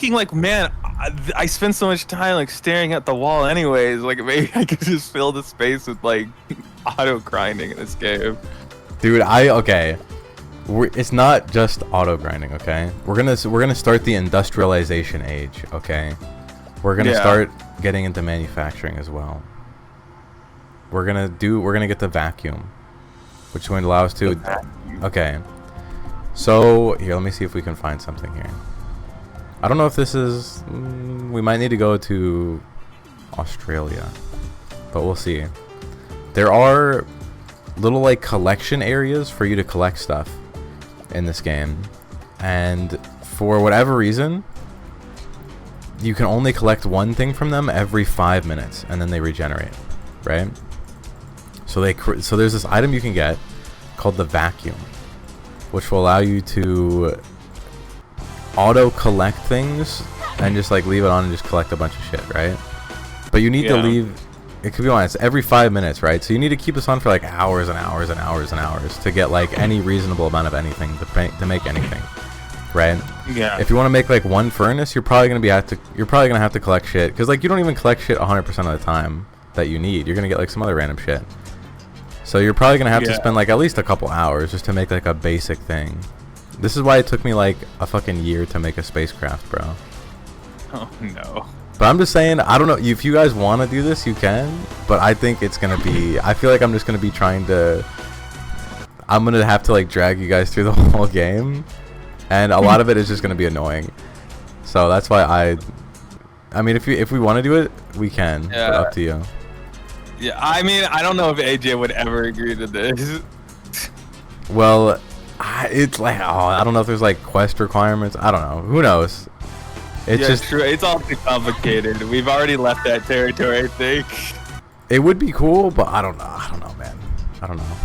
thinking like, man, I spend so much time like staring at the wall anyways. Like maybe I could just fill the space with like auto grinding in this game. Dude, okay. It's not just auto grinding, okay? We're gonna start the industrialization age, okay? We're gonna start getting into manufacturing as well. We're gonna get the vacuum, which is going to allow us to. Okay. So here, let me see if we can find something here. I don't know if this is. We might need to go to Australia, but we'll see. There are little like collection areas for you to collect stuff in this game, and for whatever reason, you can only collect one thing from them every 5 minutes, and then they regenerate, right? So there's this item you can get called the vacuum, which will allow you to auto collect things and just like leave it on and just collect a bunch of shit, right? But you need to leave. It could be honest, every 5 minutes, right? So you need to keep this on for like hours and hours and hours and hours to get like any reasonable amount of anything to make anything, right? Yeah. If you want to make like one furnace, you're probably gonna have to collect shit, because like you don't even collect shit 100% of the time that you need. You're gonna get like some other random shit. So you're probably gonna have to spend like at least a couple hours just to make like a basic thing. This is why it took me like a fucking year to make a spacecraft, bro. Oh no. But I'm just saying, I don't know, if you guys want to do this, you can. But I think it's going to be, I feel like I'm just going to be I'm going to have to like drag you guys through the whole game. And a lot of it is just going to be annoying. So that's why I mean, if we want to do it, we can. But up to you. Yeah, I mean, I don't know if AJ would ever agree to this. Well, it's like, I don't know if there's like quest requirements. I don't know. Who knows? It's just true. It's all too complicated. We've already left that territory, I think. It would be cool, but I don't know. I don't know, man. I don't know.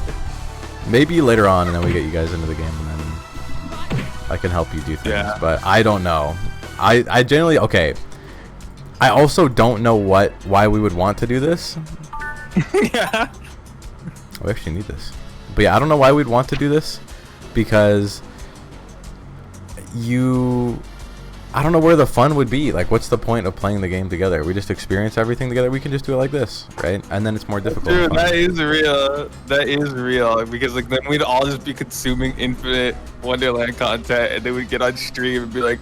Maybe later on, and then we get you guys into the game, and then I can help you do things. Yeah. But I don't know. I generally I also don't know why we would want to do this. Yeah. We actually need this. But yeah, I don't know why we'd want to do this, because I don't know where the fun would be. Like, what's the point of playing the game together? We just experience everything together. We can just do it like this, right? And then it's more difficult. Dude, that is real. That is real. Because like then we'd all just be consuming infinite Wonderland content, and then we'd get on stream and be like,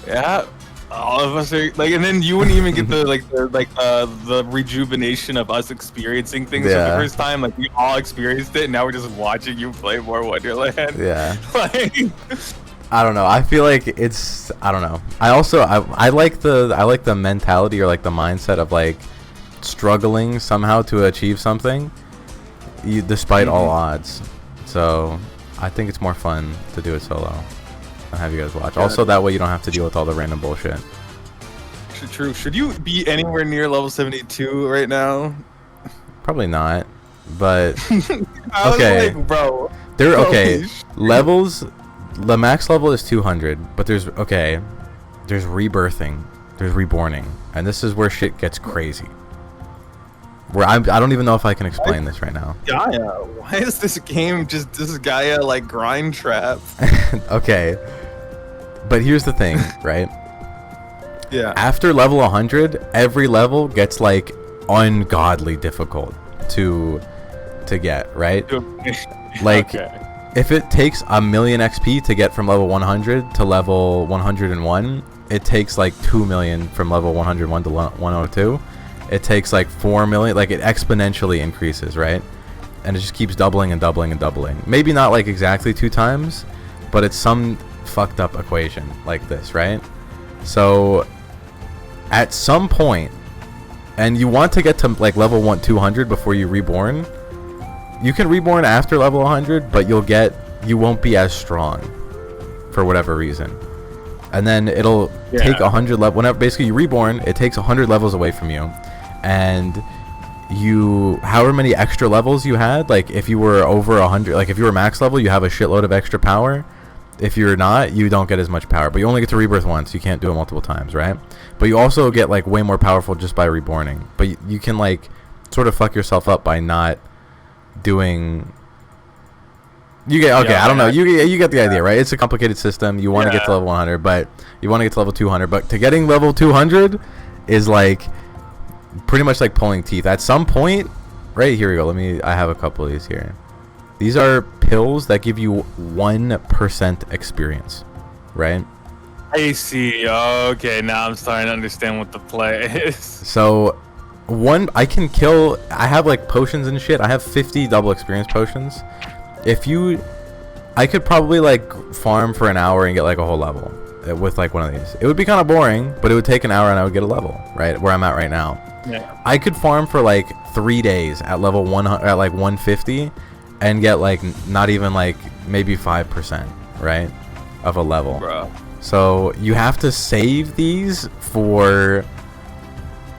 yeah, all of us are like, and then you wouldn't even get the rejuvenation of us experiencing things for the first time. Like we all experienced it, and now we're just watching you play more Wonderland. Yeah. Like. I don't know. I feel like it's. I don't know. I like the mentality, or like the mindset of like struggling somehow to achieve something, despite all odds. So I think it's more fun to do it solo and have you guys watch. Also, that way you don't have to deal with all the random bullshit. True. Should you be anywhere near level 72 right now? Probably not. But I was like, bro. Levels. The max level is 200, but there's rebirthing, there's reborning, and this is where shit gets crazy. Where I don't even know if I can explain this right now. Gaia, why is this game just this Gaia like grind trap? Okay, but here's the thing, right? Yeah. After level 100, every level gets like ungodly difficult to get, right? Like. Okay. If it takes 1,000,000 XP to get from level 100 to level 101, it takes like 2 million from level 101 to 102. It takes like 4 million, like it exponentially increases, right? And it just keeps doubling and doubling and doubling. Maybe not like exactly 2 times, but it's some fucked up equation like this, right? So at some point, and you want to get to like level 200 before you reborn. You can reborn after level 100, but you won't be as strong for whatever reason. And then it'll take 100 level. Whenever basically you reborn, it takes 100 levels away from you, and however many extra levels you had, like if you were over 100, like if you were max level, you have a shitload of extra power. If you're not, you don't get as much power, but you only get to rebirth once. You can't do it multiple times, right? But you also get like way more powerful just by reborning. But you can like sort of fuck yourself up by not doing You get okay. Yeah, I don't know. You get the idea, right? It's a complicated system. You want to get to level 100, but you want to get to level 200. But to getting level 200 is like pretty much like pulling teeth. At some point, right here we go. I have a couple of these here. These are pills that give you 1% experience, right? I see. Okay, now I'm starting to understand what the play is. So I have like potions and shit. I have 50 double experience potions. I could probably like farm for an hour and get like a whole level with like one of these. It would be kind of boring, but it would take an hour and I would get a level, right? Where I'm at right now. Yeah. I could farm for like 3 days at level 100, at like 150 and get like not even like maybe 5%, right? Of a level. Bro. So you have to save these for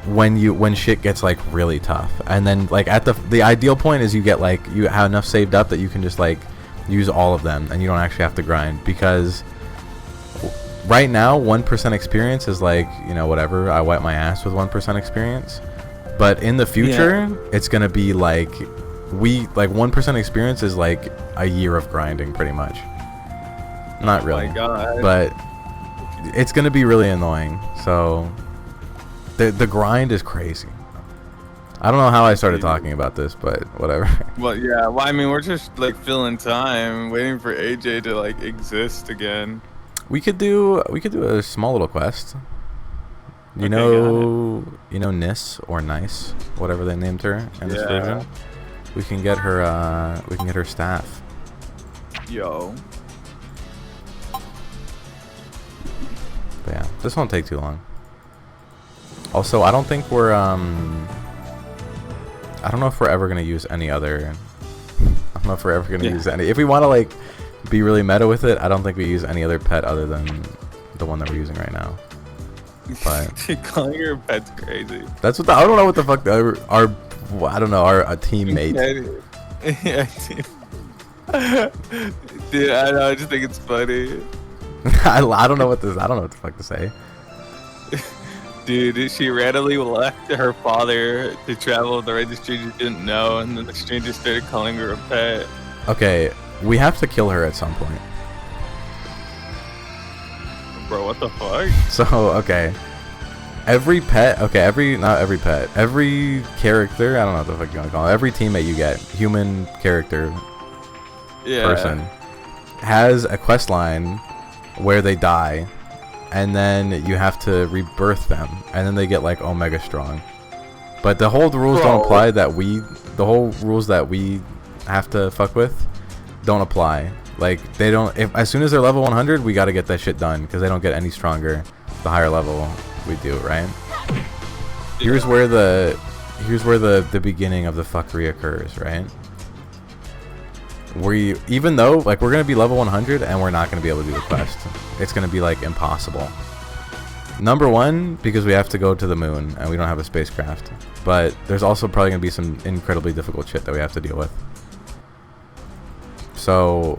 when shit gets like really tough, and then like at the ideal point is you have enough saved up that you can just like use all of them and you don't actually have to grind, because right now 1% experience is like, you know, whatever, I wipe my ass with 1% experience, but in the future it's gonna be like 1% experience is like a year of grinding pretty much. Not really, my God. but it's gonna be really annoying. So the grind is crazy. I don't know how I started talking about this, but whatever. Well, yeah. Well, I mean, we're just like filling time, waiting for AJ to like exist again. We could do a small little quest. You know Nis or Nice, whatever they named her in this version. We can get her staff. Yo. But yeah, this won't take too long. Also, I don't think we're I don't know if we're ever gonna use any other. I don't know if we're ever gonna use any. If we want to like be really meta with it, I don't think we use any other pet other than the one that we're using right now. But calling her a pet's crazy. That's what I don't know what the fuck our teammate. Yeah, dude, I know. I just think it's funny. I don't know what the fuck to say. Dude, she randomly left her father to travel with the right stranger didn't know, and then the stranger started calling her a pet. Okay, we have to kill her at some point. Bro, what the fuck? So, okay. Every character, I don't know what the fuck you want to call it. Every teammate you get, human character, person, has a quest line where they die, and then you have to rebirth them, and then they get like omega strong. But the whole rules don't apply the whole rules that we have to fuck with don't apply. Like they don't, as soon as they're level 100, we got to get that shit done, because they don't get any stronger the higher level we do, right? Here's where the beginning of the fuckery occurs, right? Even though like we're gonna be level 100 and we're not gonna be able to do the quest, it's gonna be like impossible. Number one, because we have to go to the moon and we don't have a spacecraft, but there's also probably gonna be some incredibly difficult shit that we have to deal with. So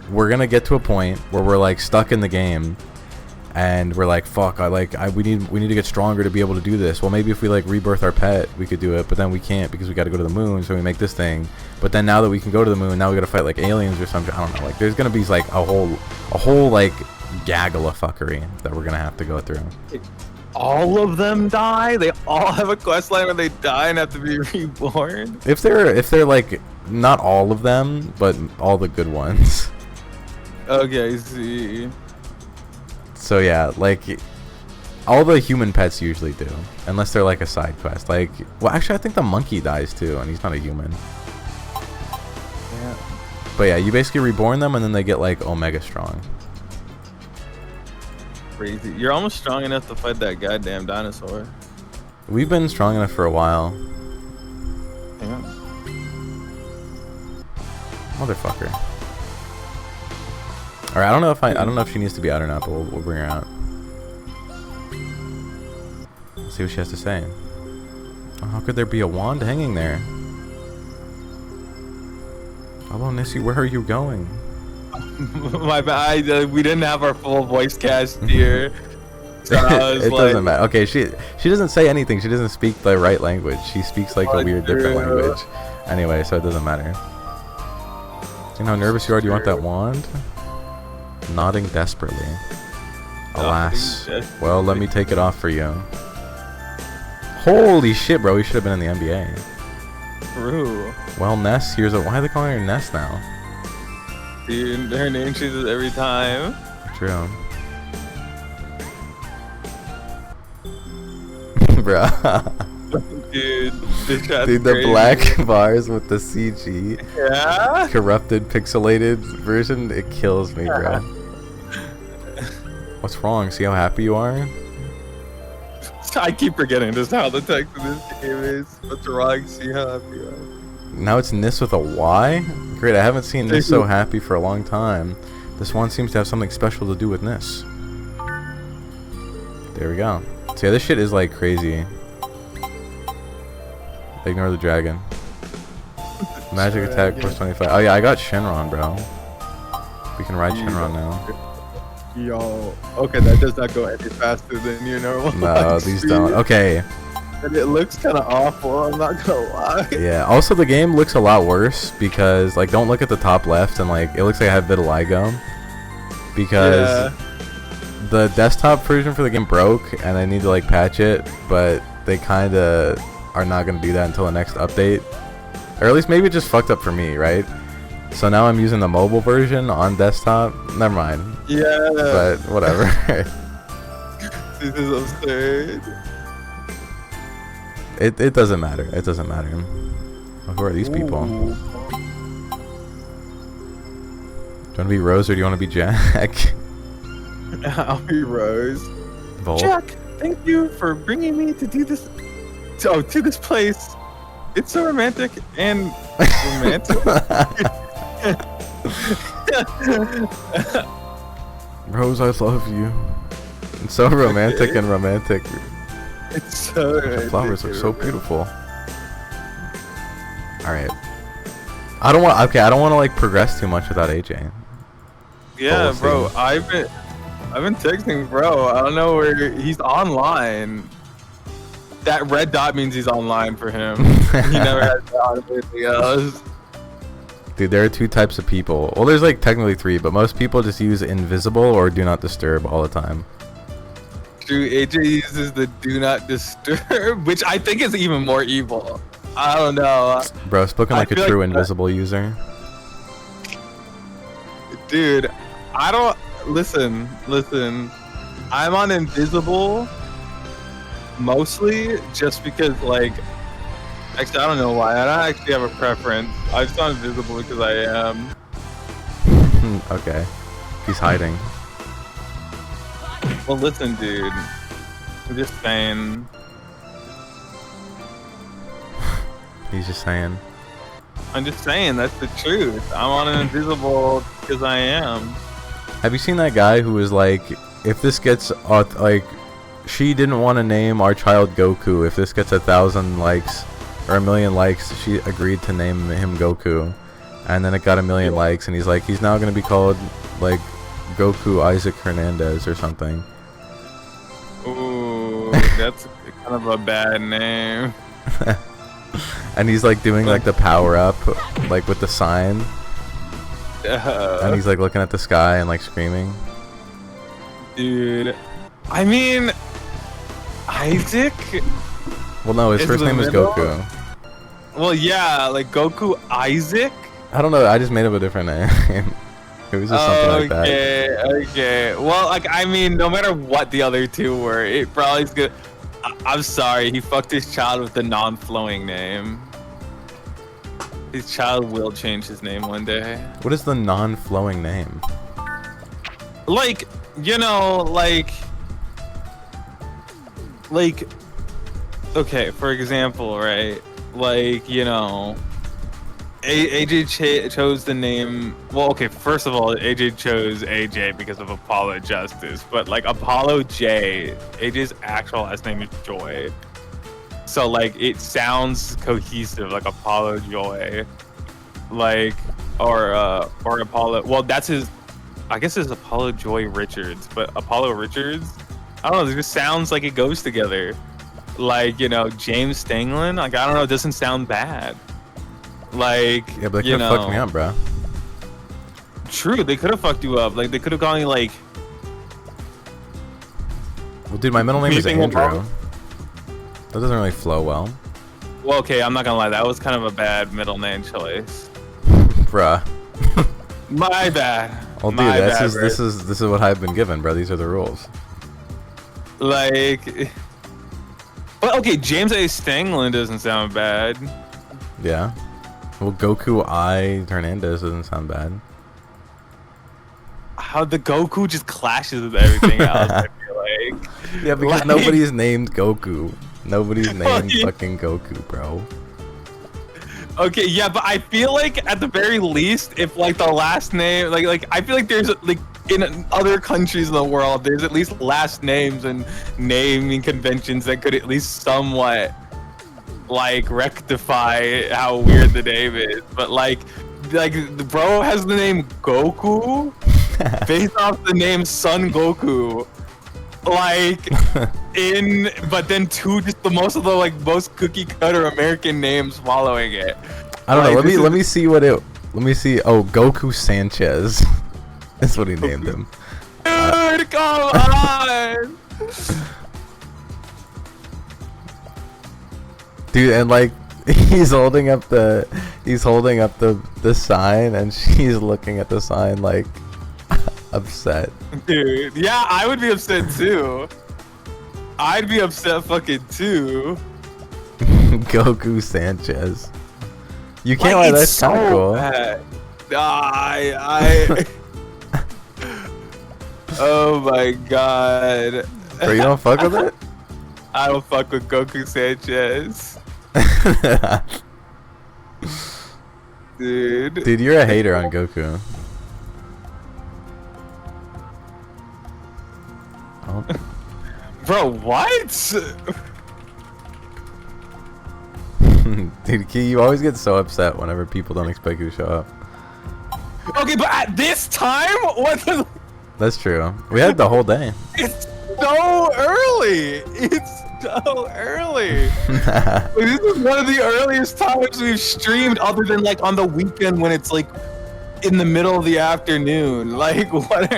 we're gonna get to a point where we're like stuck in the game and we're like, fuck, we need to get stronger to be able to do this. Well, maybe if we like rebirth our pet, we could do it, but then we can't because we got to go to the moon, so we make this thing. But then now that we can go to the moon, now we got to fight like aliens or something. I don't know. Like there's gonna be like a whole like gaggle of fuckery that we're gonna have to go through. All of them die? They all have a quest line where they die and have to be reborn? If they're like, not all of them, but all the good ones. Okay, see. So yeah, like all the human pets usually do, unless they're like a side quest. Like, well, actually, I think the monkey dies too, and he's not a human. Yeah. But yeah, you basically reborn them, and then they get like omega strong. Crazy. You're almost strong enough to fight that goddamn dinosaur. We've been strong enough for a while. Yeah. Motherfucker. Alright, I don't know if she needs to be out or not, but we'll bring her out. Let's see what she has to say. Oh, how could there be a wand hanging there? Hello, Nissy, where are you going? My bad. We didn't have our full voice cast here. So I was it doesn't matter. Okay, she doesn't say anything. She doesn't speak the right language. She speaks like a weird different language. Anyway, so it doesn't matter. You know how nervous you are? Do you want that wand? Nodding desperately. Alas. Well, let me take it off for you. Holy shit, bro. We should have been in the NBA. True. Well, Ness, here's a... Why are they calling her Ness now? Dude, her name changes every time. True. Bruh. Dude, this shot's Dude, the crazy. black bars with the CG. Yeah? Corrupted, pixelated version, it kills me, bro. What's wrong? See how happy you are? I keep forgetting just how the text of this game is. What's wrong? See how happy you are. Now it's Nis with a Y? Great, I haven't seen Nis so happy for a long time. This one seems to have something special to do with Nis. There we go. So yeah, this shit is like crazy. Ignore the dragon. Magic attack plus 25. Oh yeah, I got Shenron, bro. We can ride Shenron now. Yo, okay, that does not go any faster than your normal. No, these don't. Okay. And it looks kind of awful, I'm not gonna lie. Yeah, also the game looks a lot worse because, like, don't look at the top left and, like, it looks like I have vitiligo. Because the desktop version for the game broke and I need to, like, patch it, but they kind of are not going to do that until the next update. Or at least maybe it just fucked up for me, right? So now I'm using the mobile version on desktop. Never mind. Yeah. But whatever. This is absurd. It doesn't matter. It doesn't matter. Who are these people? Ooh. Do you want to be Rose or do you want to be Jack? I'll be Rose. Volt? Jack, thank you for bringing me to do this. To this place. It's so romantic and romantic. Rose, I love you. It's so romantic and romantic. It's so romantic. The flowers look so beautiful. Alright. I don't want to like progress too much without AJ. Yeah, bro. I've been texting bro. I don't know where he's online. That red dot means he's online for him. He never has that on anything else. Dude, there are two types of people. Well, there's like technically three, but most people just use invisible or do not disturb all the time. True, AJ uses the do not disturb, which I think is even more evil. I don't know. Bro, spoken like a true invisible user. Dude, I don't... Listen. I'm on invisible mostly just because, like... Actually, I don't know why. I don't actually have a preference. I'm just on invisible because I am. Okay. He's hiding. Well, listen, dude. I'm just saying. He's just saying. I'm just saying, that's the truth. I'm on an invisible because I am. Have you seen that guy who was like, if this gets, like, she didn't want to name our child Goku. If this gets 1,000 likes, or 1,000,000 likes, she agreed to name him Goku. And then it got 1,000,000 likes, and he's like, he's now going to be called, like, Goku Isaac Hernandez or something. Ooh, that's kind of a bad name. And he's like doing like the power up, like with the sign. And he's like looking at the sky and like screaming. Dude, I mean, Isaac? Well, no, his first name is Goku. Well, yeah, like Goku Isaac? I don't know, I just made up a different name. It was just something like that. Okay. Well, like, I mean, no matter what the other two were, it probably is good. I'm sorry, he fucked his child with the non-flowing name. His child will change his name one day. What is the non-flowing name? Like, you know, like, okay, for example, right? Like, you know, AJ chose the name. Well, okay, first of all, AJ chose AJ because of Apollo Justice, but like Apollo J, AJ's actual last name is Joy. So like it sounds cohesive, like Apollo Joy, like or Apollo. Well, that's his. I guess it's Apollo Joy Richards, but Apollo Richards. I don't know. It just sounds like it goes together. Like, you know, James Stanglin. Like, I don't know. It doesn't sound bad. Like, yeah, but you it know, fucked me up, bro. True, they could have fucked you up. Like they could have gone like. Well, dude, my middle name is Anything Andrew. wrong? That doesn't really flow well. Well, okay, I'm not gonna lie. That was kind of a bad middle name choice. Bruh. My bad. Well, dude, My bad, this is what I've been given, bro. These are the rules. Like, but okay, James A. Stanglin doesn't sound bad. Yeah. Well, Goku I Hernandez doesn't sound bad. How the Goku just clashes with everything else. I feel like. Yeah, because Like- nobody's named Goku. Nobody's named yeah. fucking Goku, bro. Okay, yeah, but I feel like at the very least, if like the last name, like I feel like there's like in other countries in the world, there's at least last names and naming conventions that could at least somewhat like rectify how weird the name is. But like the bro has the name Goku based off the name Son Goku. Like but then just the most cookie cutter American names following it. I don't know. Like, Let me see what it. Let me see. Oh, Goku Sanchez. That's what he named him. Dude, come on! Dude, and like he's holding up the sign, and she's looking at the sign like upset. Dude, yeah, I would be upset too. I'd be upset fucking too. Goku Sanchez. You can't lie, that's so kind of cool. bad. I Oh my god. Bro, you don't fuck with it? I don't fuck with Goku Sanchez. Dude. Dude, you're a hater on Goku. Oh. Bro, what? Dude, Key, you always get so upset whenever people don't expect you to show up. Okay, but at this time? What the... That's true. We had the whole day. It's so early. It's so early. Like, this is one of the earliest times we've streamed, other than like on the weekend when it's like in the middle of the afternoon. Like what?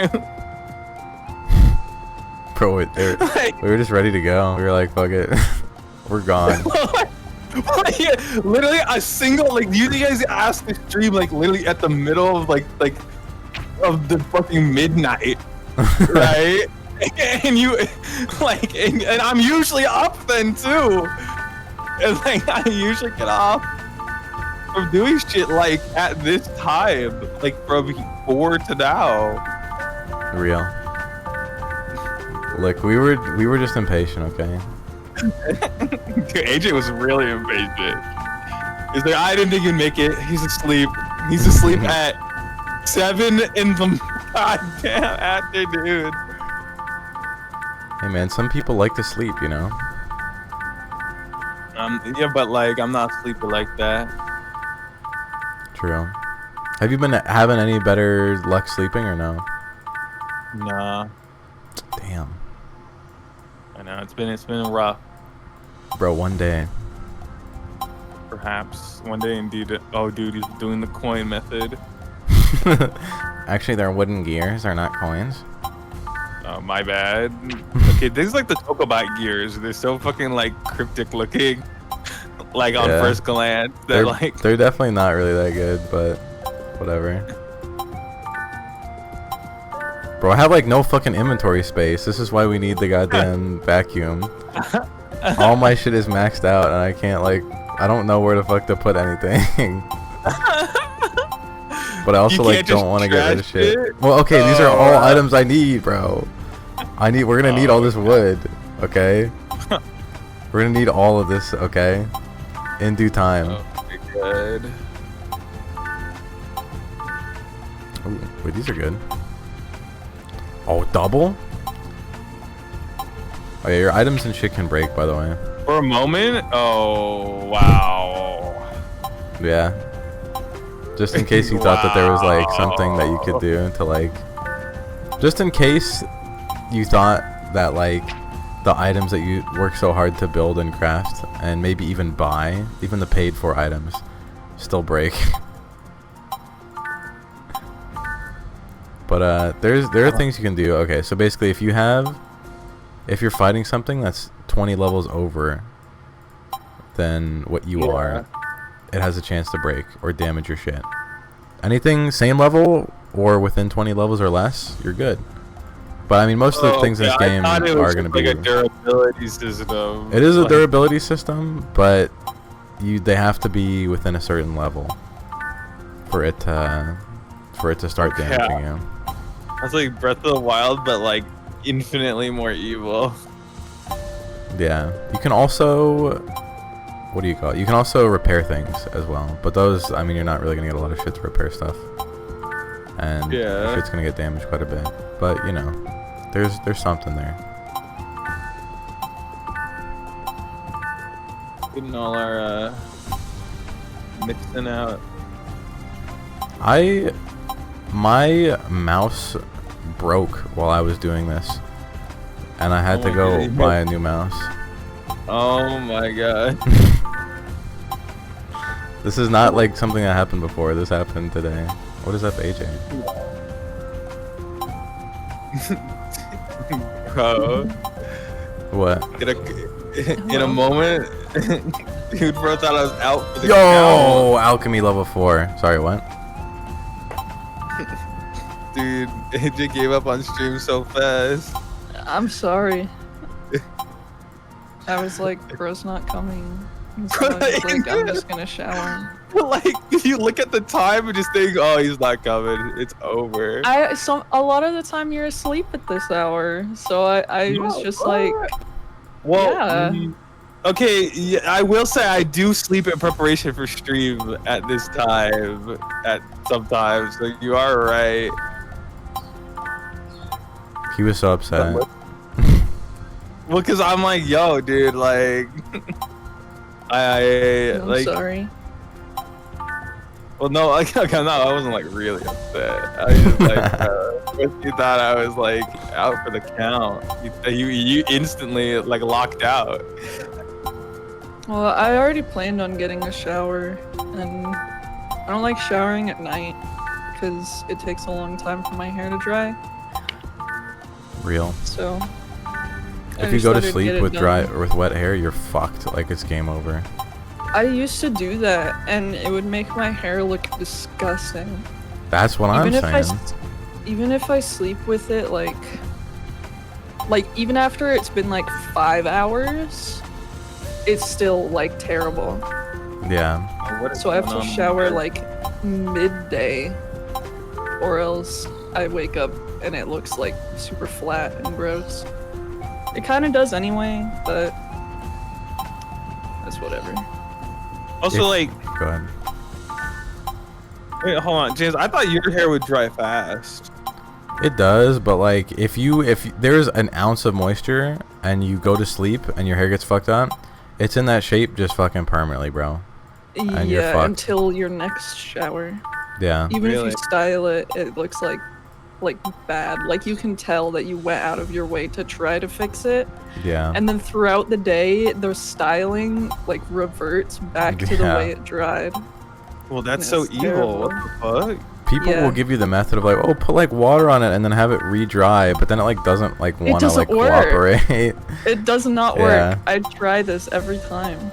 Bro, we were just ready to go. We were like, fuck it. We're gone. Yeah, literally a single you guys asked to stream like literally at the middle of like of the fucking midnight, right? And you like and I'm usually up then too, and like I usually get off from doing shit like at this time, like from 4 to now. Real. Look, we were just impatient, okay? Dude, AJ was really impatient. He's like, I didn't think you'd make it. He's asleep. He's asleep at 7 in the goddamn afternoon. Hey man, some people like to sleep, you know? Yeah, but like, I'm not sleeping like that. True. Have you been having any better luck sleeping or no? Nah, Damn. I know it's been rough. Bro, one day. Perhaps one day, indeed. Oh, dude, he's doing the coin method. Actually, they're wooden gears. They're not coins. Oh, my bad. Okay, this is like the Chocobot gears. They're so fucking like cryptic looking. Like on Yeah. first glance, They're definitely not really that good, but whatever. Bro, I have like no fucking inventory space. This is why we need the goddamn vacuum. All my shit is maxed out, and I can't like. I don't know where the fuck to put anything. But I also like don't want to get rid of shit. Well, okay, these are all items I need, bro. We're gonna need all this wood, okay? We're gonna need all of this, okay? In due time. Oh, good. Ooh, wait, these are good. Oh, double? Oh yeah, your items and shit can break, by the way. For a moment? Oh, wow. Yeah. Just in case you thought that there was like something that you could do to like... Just in case you thought that like the items that you work so hard to build and craft and maybe even buy, even the paid for items, still break. But there are things you can do. Okay, so basically, if you're fighting something that's 20 levels over than what you are, it has a chance to break or damage your shit. Anything same level or within 20 levels or less, you're good. But I mean, most of the things in this game are going to be like a durability system. It is a durability system, but they have to be within a certain level for it to start damaging you. That's like Breath of the Wild, but like infinitely more evil. Yeah, you can also, what do you call it? You can also repair things as well, but those, I mean, you're not really gonna get a lot of shit to repair stuff, and shit's gonna get damaged quite a bit. But you know, there's something there. Getting all our mixing out. My mouse broke while I was doing this, and I had to go buy a new mouse. Oh my god. This is not like something that happened before. This happened today. What is up, AJ? Bro. What? In a moment, dude, bro thought I was out for the count. Alchemy level 4. Sorry, what? Dude, AJ gave up on stream so fast. I'm sorry. I was like, bro's not coming. So I was like, I'm just gonna shower. Like, you look at the time and just think, oh, he's not coming. It's over. A lot of the time you're asleep at this hour, so I was just like, well, yeah. Okay, yeah, I will say I do sleep in preparation for stream at this time, at sometimes. So you are right. He was so upset. Well, cause I'm like, yo, dude, like, I'm like. sorry. Well, no, like, okay, no, I wasn't like really upset. I was just like, you thought I was like out for the count. You instantly like locked out. Well, I already planned on getting a shower, and I don't like showering at night because it takes a long time for my hair to dry. Real. So. If you go to sleep with with wet hair, you're fucked. Like it's game over. I used to do that, and it would make my hair look disgusting. That's what I'm saying. Even if I sleep with it, like even after it's been like 5 hours, it's still like terrible. Yeah. So I have to shower like midday, or else I wake up and it looks like super flat and gross. It kind of does anyway, but that's whatever. Also, like, go ahead. Wait, hold on, James. I thought your hair would dry fast. It does, but like if there's an ounce of moisture and you go to sleep and your hair gets fucked up, it's in that shape just fucking permanently, bro. And you're fucked until your next shower. Yeah. Even if you style it, it looks like bad. Like you can tell that you went out of your way to try to fix it. Yeah. And then throughout the day, the styling like reverts back to the way it dried. Well, that's so evil. What the fuck? People will give you the method of like, oh, put like water on it and then have it re-dry, but then it like doesn't like want to like cooperate. It does not work. I try this every time.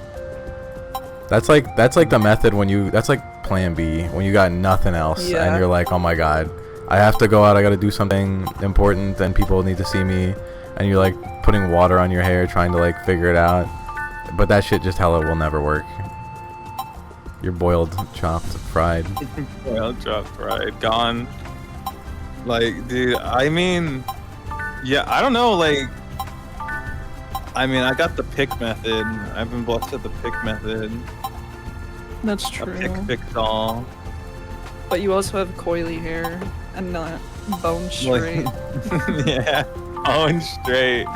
That's like the method when that's like plan B when you got nothing else and you're like, oh my god, I have to go out, I gotta do something important and people need to see me, and you're like putting water on your hair trying to like figure it out, but that shit just hella will never work. You're boiled, chopped, fried. Boiled, chopped, fried, gone. Like, dude, I mean, yeah, I don't know, like, I mean, I got the pick method. I've been blessed with the pick method. That's true. A pick all. But you also have coily hair and not bone straight. Yeah, bone straight.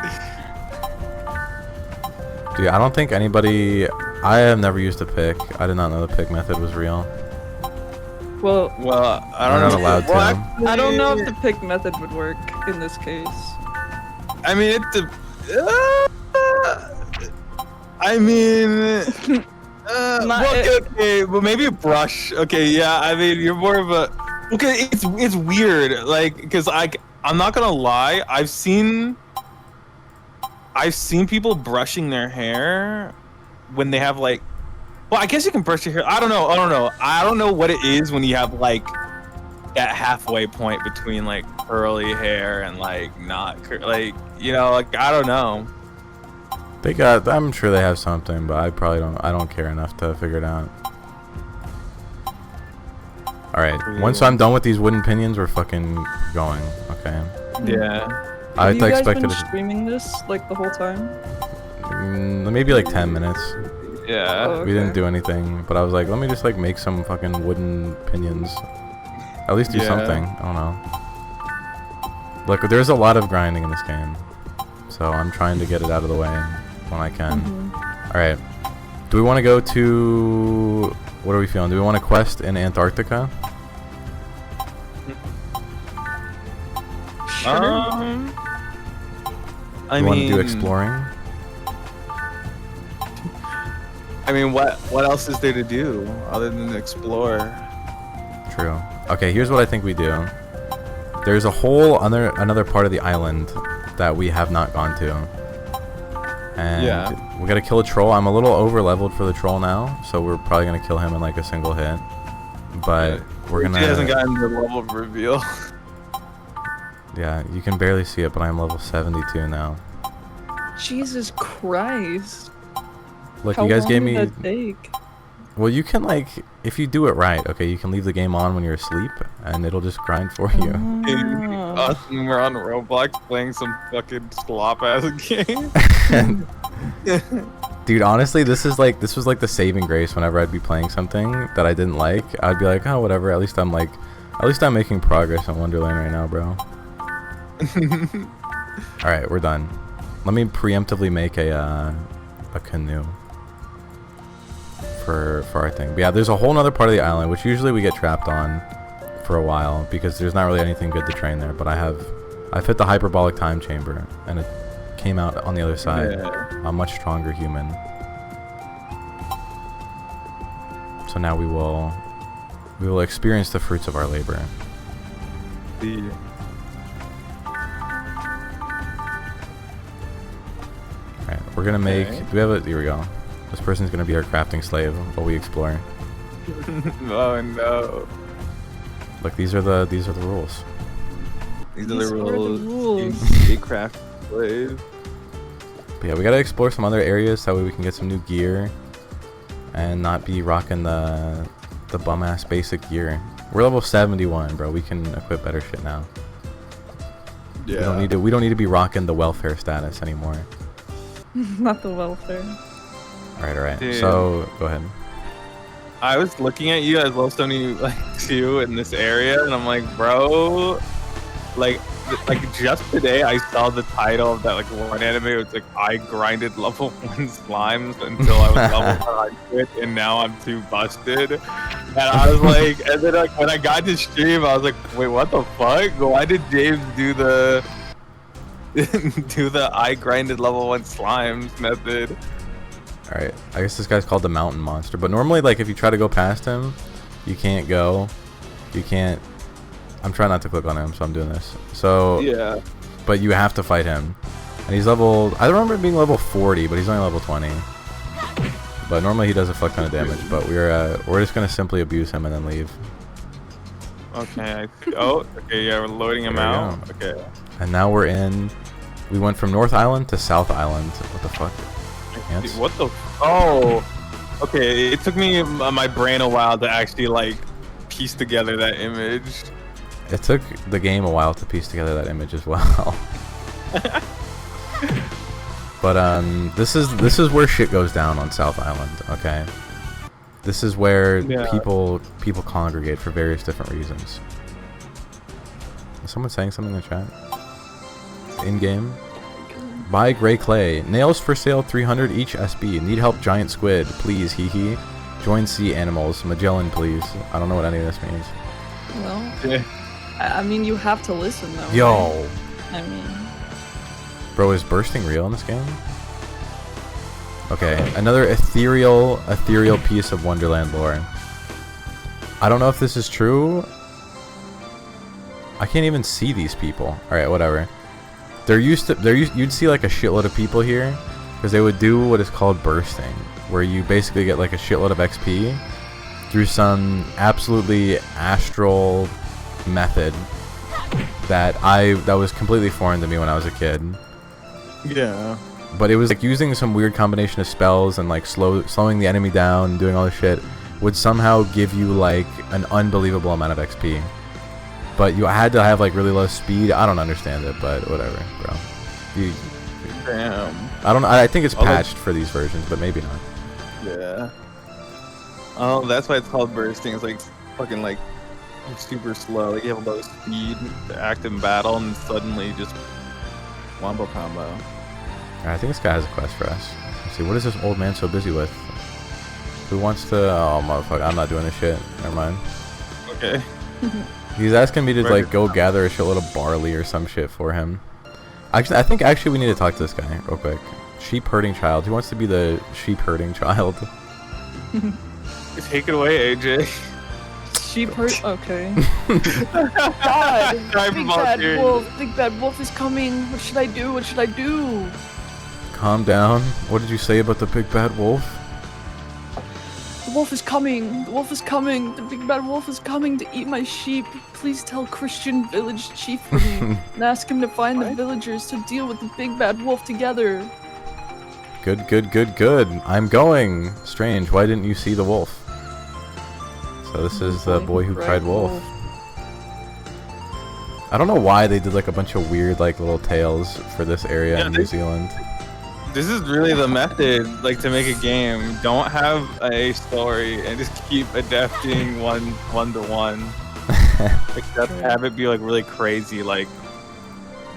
Dude, I don't think anybody... I have never used a pick. I did not know the pick method was real. Well, I don't know. Not allowed to. Actually, I don't know if the pick method would work in this case. I mean, I mean... okay, but maybe a brush. Okay, yeah, I mean, you're more of a... Okay, it's weird, like, because I'm not gonna lie, I've seen people brushing their hair when they have like, well, I guess you can brush your hair. I don't know. I don't know what it is when you have like that halfway point between like curly hair and like not like, you know, like I don't know. I'm sure they have something, but I don't care enough to figure it out. Alright, once I'm done with these wooden pinions, we're fucking going, okay? Yeah. I Have you guys expected been it. streaming this like the whole time? Maybe like 10 minutes. Yeah. Oh, We didn't okay. do anything, but I was like, let me just like make some fucking wooden pinions. At least do Yeah. something. I don't know. Look, there's a lot of grinding in this game, so I'm trying to get it out of the way when I can. Alright. Do we want to go to... What are we feeling? Do we want to quest in Antarctica? Sure. I Do we want to mean, do exploring? I mean, what else is there to do other than explore? True. Okay, here's what I think we do. There's a whole another part of the island that we have not gone to. And Yeah. we gotta kill a troll. I'm a little over leveled for the troll now, so we're probably gonna kill him in like a single hit. But we're gonna... He hasn't gotten the level of reveal. Yeah, you can barely see it, but I'm level 72 now. Jesus Christ. Look, How you guys long gave did me... that take? Well, you can like... If you do it right, okay, you can leave the game on when you're asleep, and it'll just grind for you. Ah. Us when we're on Roblox playing some fucking slop ass game. Dude, honestly, this was like the saving grace whenever I'd be playing something that I didn't like. I'd be like, oh, whatever. At least I'm making progress on Wonderland right now, bro. All right, we're done. Let me preemptively make a canoe for our thing. But yeah, there's a whole nother part of the island which usually we get trapped on for a while because there's not really anything good to train there. But I've hit the hyperbolic time chamber and it came out on the other side. Yeah. A much stronger human. So now we will experience the fruits of our labor. Alright, we're gonna make... Okay. Do we have a... Here we go. This person's gonna be our crafting slave while we explore. Oh no. Look, these are the rules. These These are the are the rules. rules. You craft slave. But yeah, we gotta explore some other areas so that way we can get some new gear and not be rocking the bum ass basic gear. We're level 71, bro. We can equip better shit now. Yeah. We don't need to be rocking the welfare status anymore. Not the welfare. Alright. Dude. So go ahead. I was looking at you as level 72 in this area, and I'm like, bro, like just today I saw the title of that like one anime. It was like I grinded level 1 slimes until I was level 100, and now I'm too busted. And I was like, and then like when I got to stream, I was like, wait, what the fuck? Why did James do the do the I grinded level 1 slimes method? Alright, I guess this guy's called the mountain monster. But normally, like, if you try to go past him, you can't go. You can't... I'm trying not to click on him, so I'm doing this. So... Yeah. But you have to fight him. And he's level... I remember him being level 40, but he's only level 20. But normally he does a fuck ton of damage. But we're just gonna simply abuse him and then leave. Okay. Oh, okay, yeah, we're loading him There we out. Okay. And now we're in... We went from North Island to South Island. What the fuck? Ants? What the? Oh, okay. It took me my brain a while to actually like piece together that image. It took the game a while to piece together that image as well. But this is where shit goes down on South Island, okay? This is where people congregate for various different reasons. Is someone saying something in the chat? In game? Buy gray clay. Nails for sale 300 each SB. Need help giant squid. Please, hee hee. Join sea animals. Magellan, please. I don't know what any of this means. Well, Yeah. I mean, you have to listen though. Yo! Right? I mean, Bro, is bursting real in this game? Okay, another ethereal piece of Wonderland lore. I don't know if this is true, I can't even see these people. All right, whatever. You'd see like a shitload of people here, because they would do what is called bursting, where you basically get like a shitload of XP through some absolutely astral method that was completely foreign to me when I was a kid. Yeah. But it was like using some weird combination of spells and like slowing the enemy down and doing all this shit would somehow give you like an unbelievable amount of XP. But you had to have like really low speed. I don't understand it, but whatever, bro. Damn. I think it's patched for these versions, but maybe not. Yeah. Oh, that's why it's called bursting. It's like fucking like super slow. Like you have low speed to act in battle, and suddenly just wombo combo. I think this guy has a quest for us. Let's see, what is this old man so busy with? Who wants to... Oh, motherfucker, I'm not doing this shit. Never mind. Okay. He's asking me to, like, go gather a shitload of barley or some shit for him. Actually, I think we need to talk to this guy real quick. Sheep herding child. Who wants to be the sheep herding child? Take it away, AJ. Sheep herd. Okay. God, Big Bad Wolf is coming. What should I do? What should I do? Calm down. What did you say about the Big Bad Wolf? The wolf is coming. The wolf is coming. The Big Bad Wolf is coming to eat my sheep. Please tell Christian village chief for me and ask him to find the villagers to deal with the Big Bad Wolf together. Good, good, good, good. I'm going. Strange. Why didn't you see the wolf? So this is the boy who cried wolf. I don't know why they did like a bunch of weird like little tales for this area in New Zealand. This is really the method, like, to make a game. Don't have a story and just keep adapting one to one. Except have it be like really crazy. Like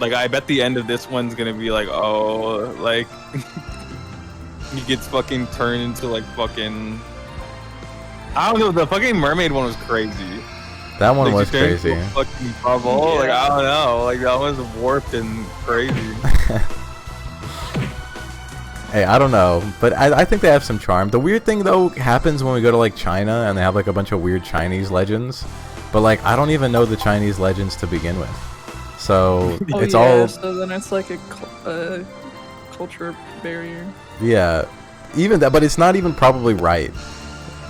I bet the end of this one's gonna be like, oh, like he gets fucking turned into like fucking. I don't know. The fucking mermaid one was crazy. That one like, was crazy. Fucking bubble. Yeah. Like I don't know. Like that was warped and crazy. Hey, I don't know, but I think they have some charm. The weird thing though happens when we go to like China and they have like a bunch of weird Chinese legends, but like I don't even know the Chinese legends to begin with. So it's all. So then it's like a culture barrier. Yeah, even that, but it's not even probably right.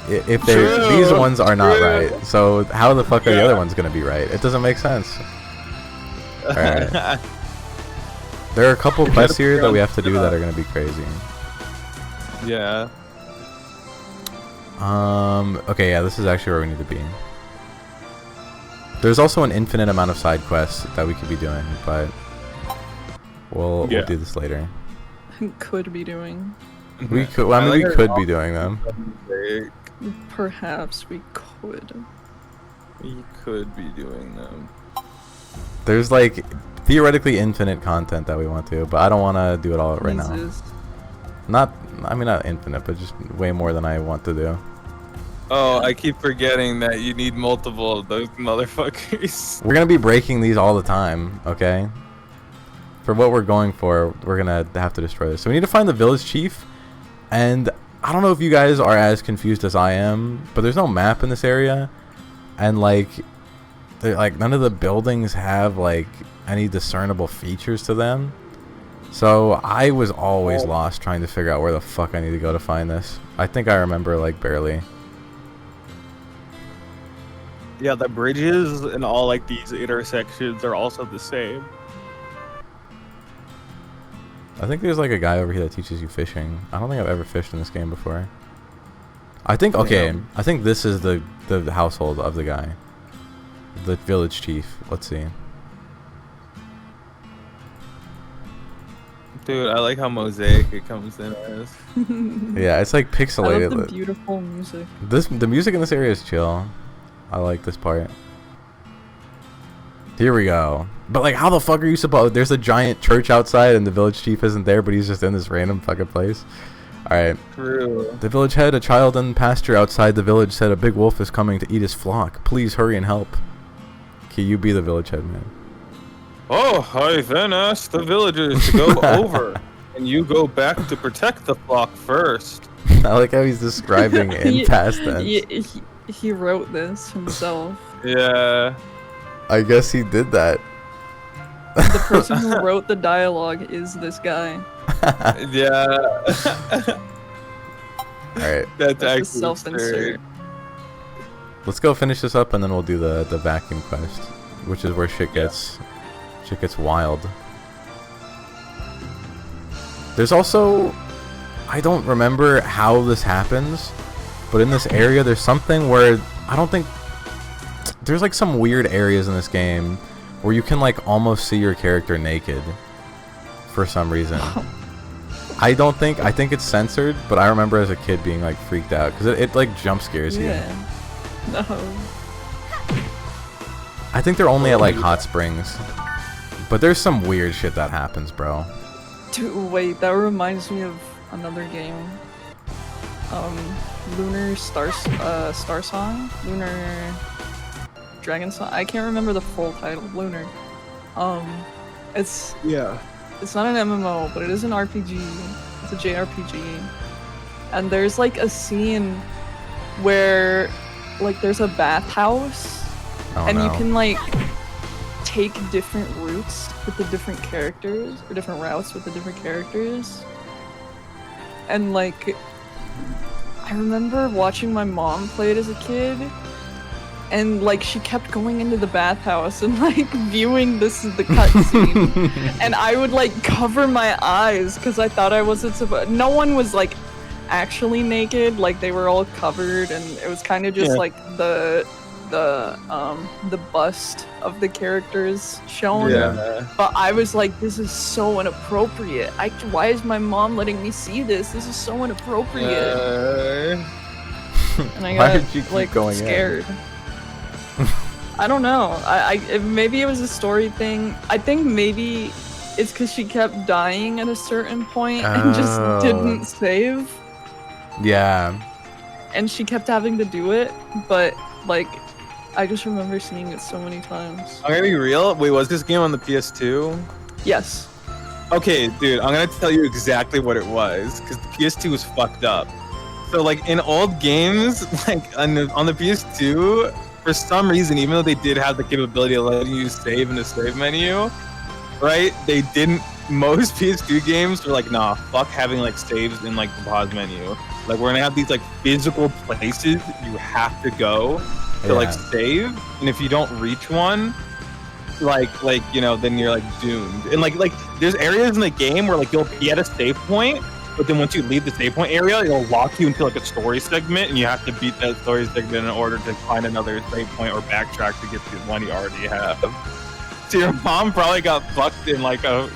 If these ones are not right, so how the fuck are the other ones gonna be right? It doesn't make sense. All right. There are a couple quests here that we have to do that are gonna be crazy. Yeah. Okay, yeah, this is actually where we need to be. There's also an infinite amount of side quests that we could be doing, but we'll do this later. Could be doing. We could. Well, I mean, we could be doing them. Perhaps we could. We could be doing them. There's like theoretically infinite content that we want to, but I don't want to do it all right now. I mean not infinite, but just way more than I want to do. Oh, I keep forgetting that you need multiple of those motherfuckers. We're gonna be breaking these all the time, okay? For what we're going for, we're gonna have to destroy this. So we need to find the village chief, and I don't know if you guys are as confused as I am, but there's no map in this area, and like none of the buildings have like any discernible features to them. So I was always lost trying to figure out where the fuck I need to go to find this. I think I remember like barely. Yeah, the bridges and all like these intersections are also the same. I think there's like a guy over here that teaches you fishing. I don't think I've ever fished in this game before. I think I think this is the household of the guy. The village chief. Let's see. Dude, I like how mosaic it comes in as. Yeah, it's like pixelated. I love the beautiful music. The music in this area is chill. I like this part. Here we go. But like, how the fuck are you supposed? There's a giant church outside, and the village chief isn't there, but he's just in this random fucking place. All right. True. The village head, a child in pasture outside the village, said a big wolf is coming to eat his flock. Please hurry and help. Okay, you be the village head, man. Oh, I then asked the villagers to go over, and you go back to protect the flock first. I like how he's describing in past tense. He wrote this himself. Yeah. I guess he did that. The person who wrote the dialogue is this guy. Yeah. Alright, That's a actually self-insert. absurd. let's go finish this up and then we'll do the vacuum quest, which is where shit gets wild. There's also, I don't remember how this happens, but in this area there's something where I don't think there's like some weird areas in this game where you can like almost see your character naked for some reason. I think it's censored, but I remember as a kid being like freaked out because it like jump scares you. No. I think they're only at like hot springs, but there's some weird shit that happens, bro. Dude, wait, that reminds me of another game. Lunar Star Song? Lunar Dragon Song? I can't remember the full title. Lunar. It's not an MMO, but it is an RPG. It's a JRPG. And there's like a scene where like there's a bathhouse and you can like take different routes with the different characters, or different routes with the different characters. And like I remember watching my mom play it as a kid, and like she kept going into the bathhouse and like viewing the cutscene, and I would like cover my eyes because I thought I wasn't supposed. No one was like actually naked, like they were all covered, and it was kind of just like the bust of the characters shown. But I was like, this is so inappropriate. Why is my mom letting me see this? This is so inappropriate. And I got like scared. I don't know. Maybe it was a story thing. I think maybe it's because she kept dying at a certain point and just didn't save. Yeah. And she kept having to do it, but like I just remember seeing it so many times. I'm gonna be real. Wait, was this game on the PS2? Yes. Okay, dude, I'm gonna tell you exactly what it was, because the PS2 was fucked up. So like in old games, like on the PS2, for some reason, even though they did have the capability of letting you save in the save menu, right? They didn't. Most PS2 games were like, nah, fuck having like saves in like the pause menu. Like we're gonna have these like physical places you have to go to like save, and if you don't reach one, like you know, then you're like doomed. And like there's areas in the game where like you'll be at a save point, but then once you leave the save point area, it'll lock you into like a story segment, and you have to beat that story segment in order to find another save point or backtrack to get the one you already have. So your mom probably got fucked in like a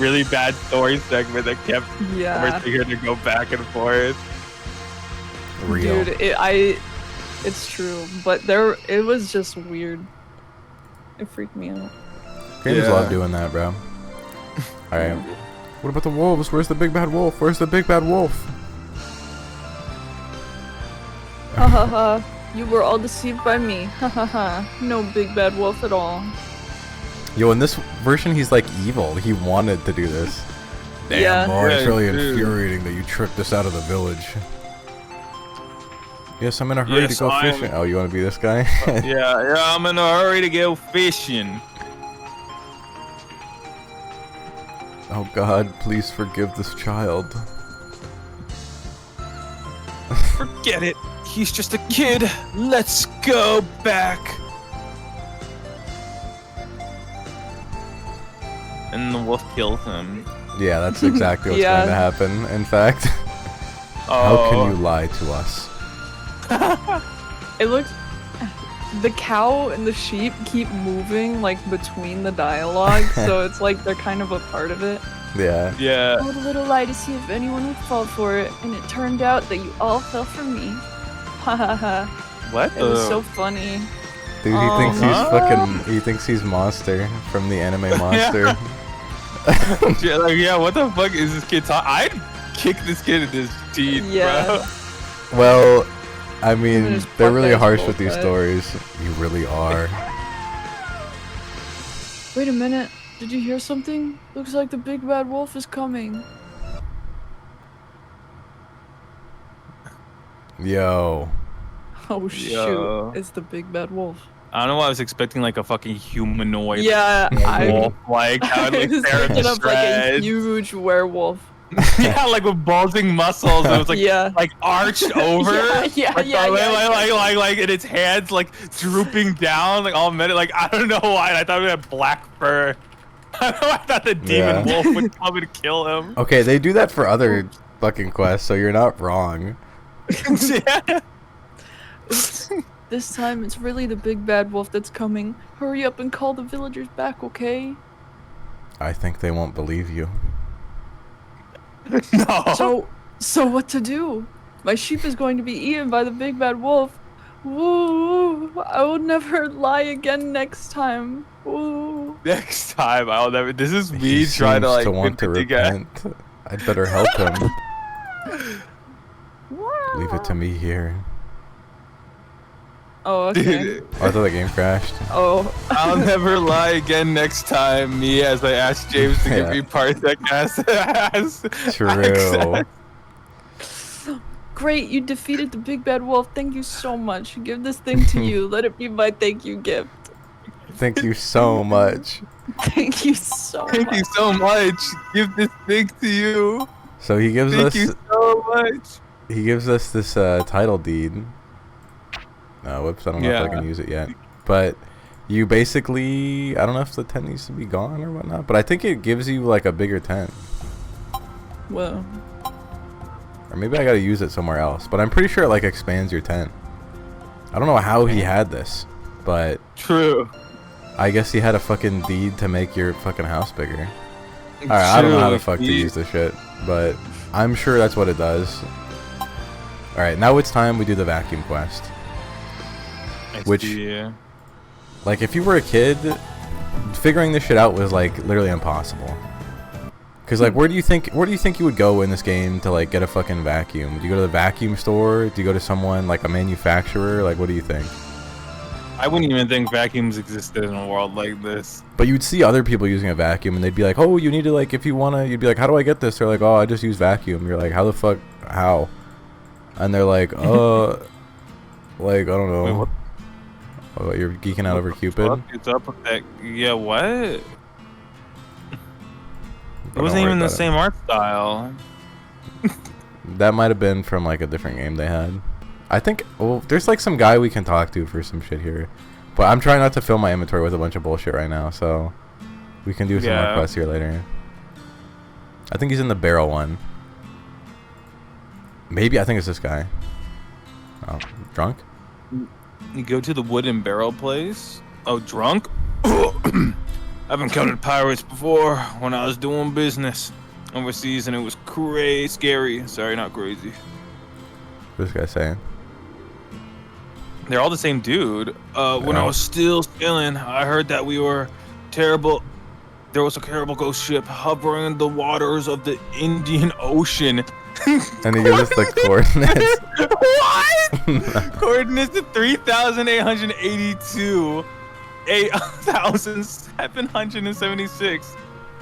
really bad story segment that kept forcing her to go back and forth. Real. Dude, it's true, but it was just weird. It freaked me out. Games love doing that, bro. Alright. What about the wolves? Where's the big bad wolf? Where's the big bad wolf? Ha ha ha. You were all deceived by me. Ha ha ha. No big bad wolf at all. Yo, in this version, he's like evil. He wanted to do this. Damn, boy, it's really infuriating that you tricked us out of the village. Yes, I'm in a hurry to go fishing. Oh, you want to be this guy? yeah, I'm in a hurry to go fishing. Oh God, please forgive this child. Forget it. He's just a kid. Let's go back. And the wolf kills him. Yeah, that's exactly what's going to happen. In fact, how can you lie to us? It looks. The cow and the sheep keep moving like between the dialogue, so it's like they're kind of a part of it. Yeah. Yeah. I had a little lie to see if anyone would fall for it, and it turned out that you all fell for me. Ha ha ha. What? It was so funny. Dude, he thinks he's fucking. He thinks he's Monster from the anime Monster. Yeah, what the fuck is this kid talking? I'd kick this kid in his teeth, bro. Well, I mean, they're really harsh with these stories. You really are. Wait a minute. Did you hear something? Looks like the big bad wolf is coming. Yo. Oh shoot. It's the big bad wolf. I don't know why I was expecting like a fucking humanoid. Yeah, Wolf, like that would I like was tear thinking to of like a shreds. huge werewolf. Yeah, like with bulging muscles. It was like Yeah. like arched over. Yeah, like, yeah, like in its hands like drooping down, like all minute. Like I don't know why. I thought it had black fur. I thought the demon wolf would come and kill him. Okay, they do that for other fucking quests, so you're not wrong. Yeah. This time it's really the big bad wolf that's coming. Hurry up and call the villagers back, okay? I think they won't believe you. No. So what to do? My sheep is going to be eaten by the big bad wolf. Woo! I will never lie again next time. Woo! Next time I'll never. This is me He trying to seems like want to repent. I'd better help him. Leave it to me here. Oh, okay. Dude, Oh, I thought the game crashed. Oh. I'll never lie again next time. Me as I asked James to give Yeah. me Parsec as True. access. Great, you defeated the big bad wolf. Thank you so much. Give this thing to you. Let it be my thank you gift. Thank you so much. Thank you so much. Thank you so much. Give this thing to you. So he gives Thank us you so much. he gives us this title deed. Whoops, I don't know if I Yeah. can use it yet. But you basically, I don't know if the tent needs to be gone or whatnot, but I think it gives you like a bigger tent. Well, Or maybe I gotta use it somewhere else. But I'm pretty sure it like expands your tent. I don't know how he had this, but True. I guess he had a fucking deed to make your fucking house bigger. Alright, I don't know how the fuck to use this shit, but I'm sure that's what it does. Alright, now it's time we do the vacuum quest. Which- yeah. Like, if you were a kid, figuring this shit out was like literally impossible. Cause like, where do you think you would go in this game to like get a fucking vacuum? Do you go to the vacuum store? Do you go to someone like a manufacturer? Like, what do you think? I wouldn't even think vacuums existed in a world like this. But you'd see other people using a vacuum, and they'd be like, "Oh, you need to like, if you wanna," you'd be like, "How do I get this?" They're like, "Oh, I just use vacuum." You're like, "How the fuck? How?" And they're like, like I don't know. Wait, what? Oh, you're geeking out over Cupid. What is up with that? Yeah, what? It Don't wasn't worry even the about it. same art style. That might have been from like a different game they had. I think. Well, there's like some guy we can talk to for some shit here, but I'm trying not to fill my inventory with a bunch of bullshit right now, so we can do some more Yeah. quests here later. I think he's in the barrel one. Maybe I think it's this guy. Oh, drunk? You go to the wooden barrel place. Oh, drunk? I've encountered pirates before when I was doing business overseas, and it was crazy scary. Sorry, not crazy. What's this guy saying? They're all the same dude. When I Yeah. was still sailing, I heard that we were terrible. There was a terrible ghost ship hovering in the waters of the Indian Ocean. And he gives us the coordinates. What? Coordinates to 3,882, 8,776.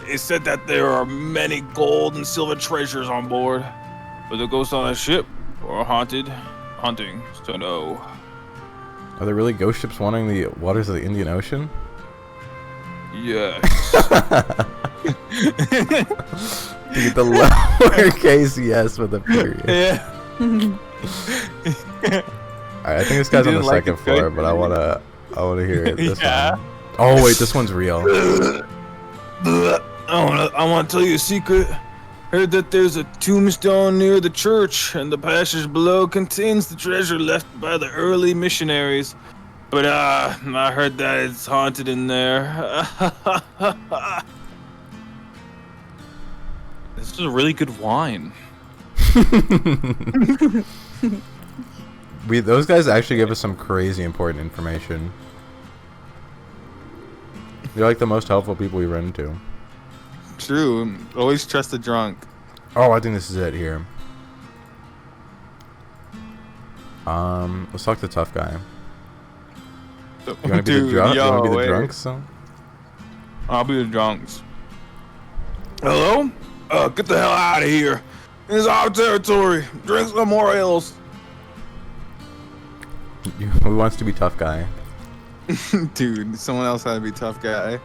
It said that there are many gold and silver treasures on board, but the ghosts on a ship are hunting. So no. Are there really ghost ships wandering the waters of the Indian Ocean? Yes. You get the lowercase yes with a period. Yeah. Alright, I think this guy's on the didn't like second it, floor, good. but I wanna hear it. This Yeah. one. Oh wait, this one's real. I want to tell you a secret. Heard that there's a tombstone near the church, and the passage below contains the treasure left by the early missionaries. But I heard that it's haunted in there. This is a really good wine. Those guys actually give us some crazy important information. They're like the most helpful people we run into. True. Always trust the drunk. Oh, I think this is it here. Let's talk to the tough guy. You wanna be the drunk? You wanna be the wait. drunk? So? I'll be the drunks. Hello? Get the hell out of here. This is our territory. Drink some more ales. Who wants to be tough guy? Dude, someone else had to be tough guy.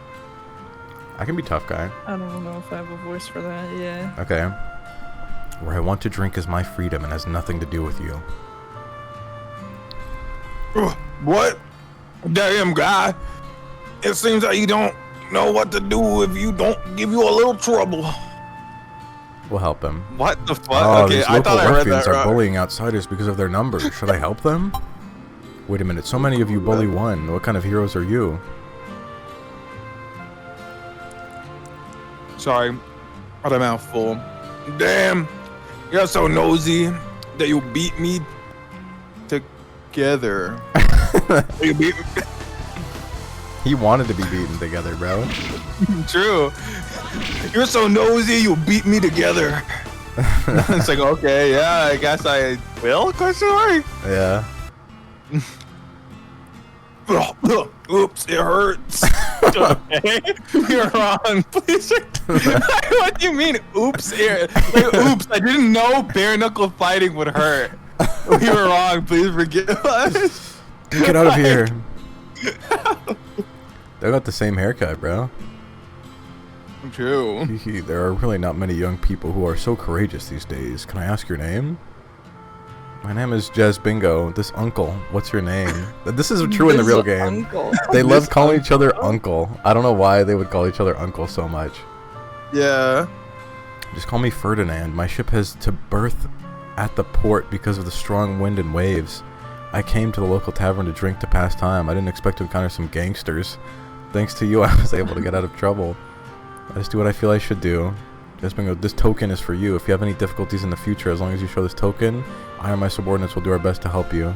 I can be tough guy. I don't know if I have a voice for that. Yeah. Okay. Where I want to drink is my freedom and has nothing to do with you. What? Damn, guy. It seems that you don't know what to do if you don't give you a little trouble. We'll help him. What the fuck? Oh, Okay, these I local thought I read ruffians that are wrong. bullying outsiders because of their numbers. Should I help them? Wait a minute, so many of you bully one. What kind of heroes are you? Sorry. What a mouthful. Damn. You're so nosy that you beat me together. You beat me. He wanted to be beaten together, bro. True. You're so nosy, you beat me together. It's like, okay, yeah, I guess I will, question mark? Yeah. Oops, it hurts. Okay, you're wrong. Please. What do you mean? Oops, like, oops. I didn't know bare knuckle fighting would hurt. We were wrong. Please forgive us. Get out of here. They got the same haircut, bro. True. There are really not many young people who are so courageous these days. Can I ask your name? My name is Jez Bingo. This uncle. What's your name? This is true in the real game. Uncle. They love calling each other uncle. I don't know why they would call each other uncle so much. Yeah. Just call me Ferdinand. My ship has to berth at the port because of the strong wind and waves. I came to the local tavern to drink to pass time. I didn't expect to encounter some gangsters. Thanks to you, I was able to get out of trouble. I just do what I feel I should do. Just Bingo, this token is for you. If you have any difficulties in the future, as long as you show this token, I and my subordinates will do our best to help you.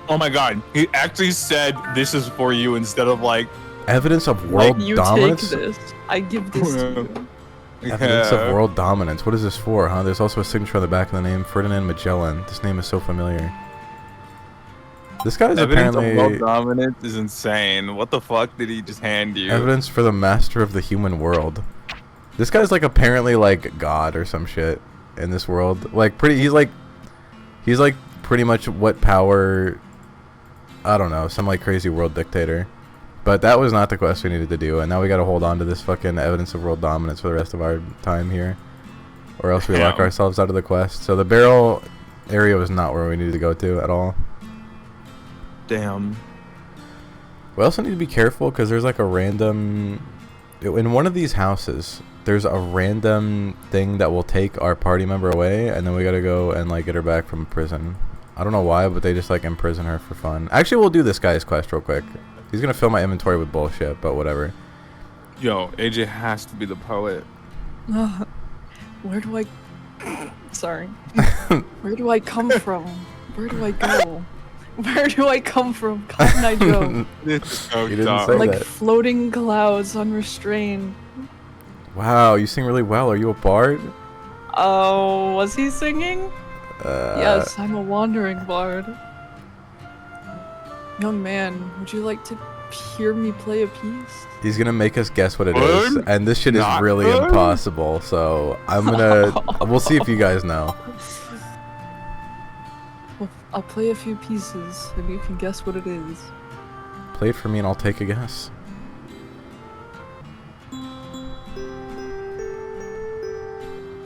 Oh my god. He actually said this is for you instead of like Evidence of world You dominance? take this. I give this to you. Evidence of world dominance. What is this for, huh? There's also a signature on the back of the name, Ferdinand Magellan. This name is so familiar. This guy's Evidence apparently... of world dominance is insane. What the fuck did he just hand you? Evidence for the master of the human world. This guy's like apparently like God or some shit in this world. Like he's like pretty much what power, I don't know, some like crazy world dictator. But that was not the quest we needed to do, and now we gotta hold on to this fucking evidence of world dominance for the rest of our time here. Or else we lock ourselves out of the quest. So the barrel area was not where we needed to go to at all. Damn. We also need to be careful because there's like a random... In one of these houses, there's a random thing that will take our party member away, and then we gotta go and like get her back from prison. I don't know why, but they just like imprison her for fun. Actually, we'll do this guy's quest real quick. He's gonna fill my inventory with bullshit, but whatever. Yo, AJ has to be the poet. Where do I... Sorry. Where do I come from? Where do I go? Where do I come from? Cotton Eye Joe. This is so You didn't dumb. say Like that. floating clouds unrestrained. Wow, you sing really well. Are you a bard? Oh, was he singing? Yes, I'm a wandering bard. Young man, would you like to hear me play a piece? He's gonna make us guess what it is, Good? and this shit is Not really good? impossible. So I'm gonna. We'll see if you guys know. Well, I'll play a few pieces, and you can guess what it is. Play it for me, and I'll take a guess.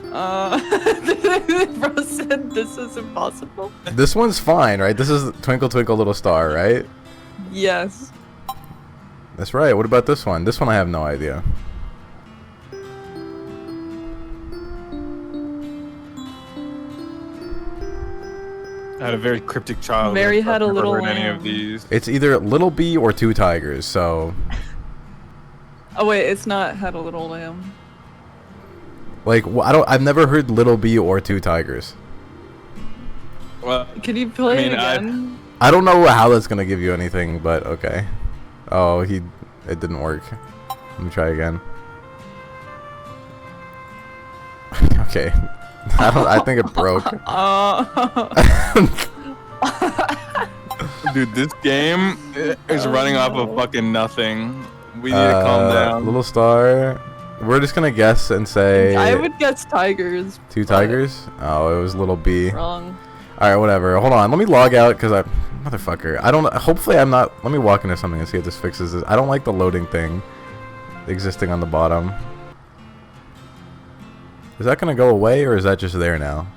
Bro said this is impossible. This one's fine, right? This is Twinkle Twinkle Little Star, right? Yes. That's right. What about this one? This one I have no idea. I had a very cryptic child. Mary I've had a never little heard any lamb. of these. It's either Little Bee or Two Tigers, so... Oh wait, it's not Had a Little Lamb. Like, I've never heard Little Bee or Two Tigers. Well, Can you play it I- again? I don't know how that's gonna give you anything, but okay. Oh, it didn't work. Let me try again. Okay. I think it broke. dude, this game is running off of fucking nothing. We need to calm down. Little Star. We're just gonna guess and say I would guess tigers. Two but Tigers. Oh, it was Little Bee. Wrong. Alright, whatever. Hold on. Let me log out because I... Motherfucker. I don't... Hopefully I'm not... Let me walk into something and see if this fixes this. I don't like the loading thing existing on the bottom. Is that going to go away or is that just there now?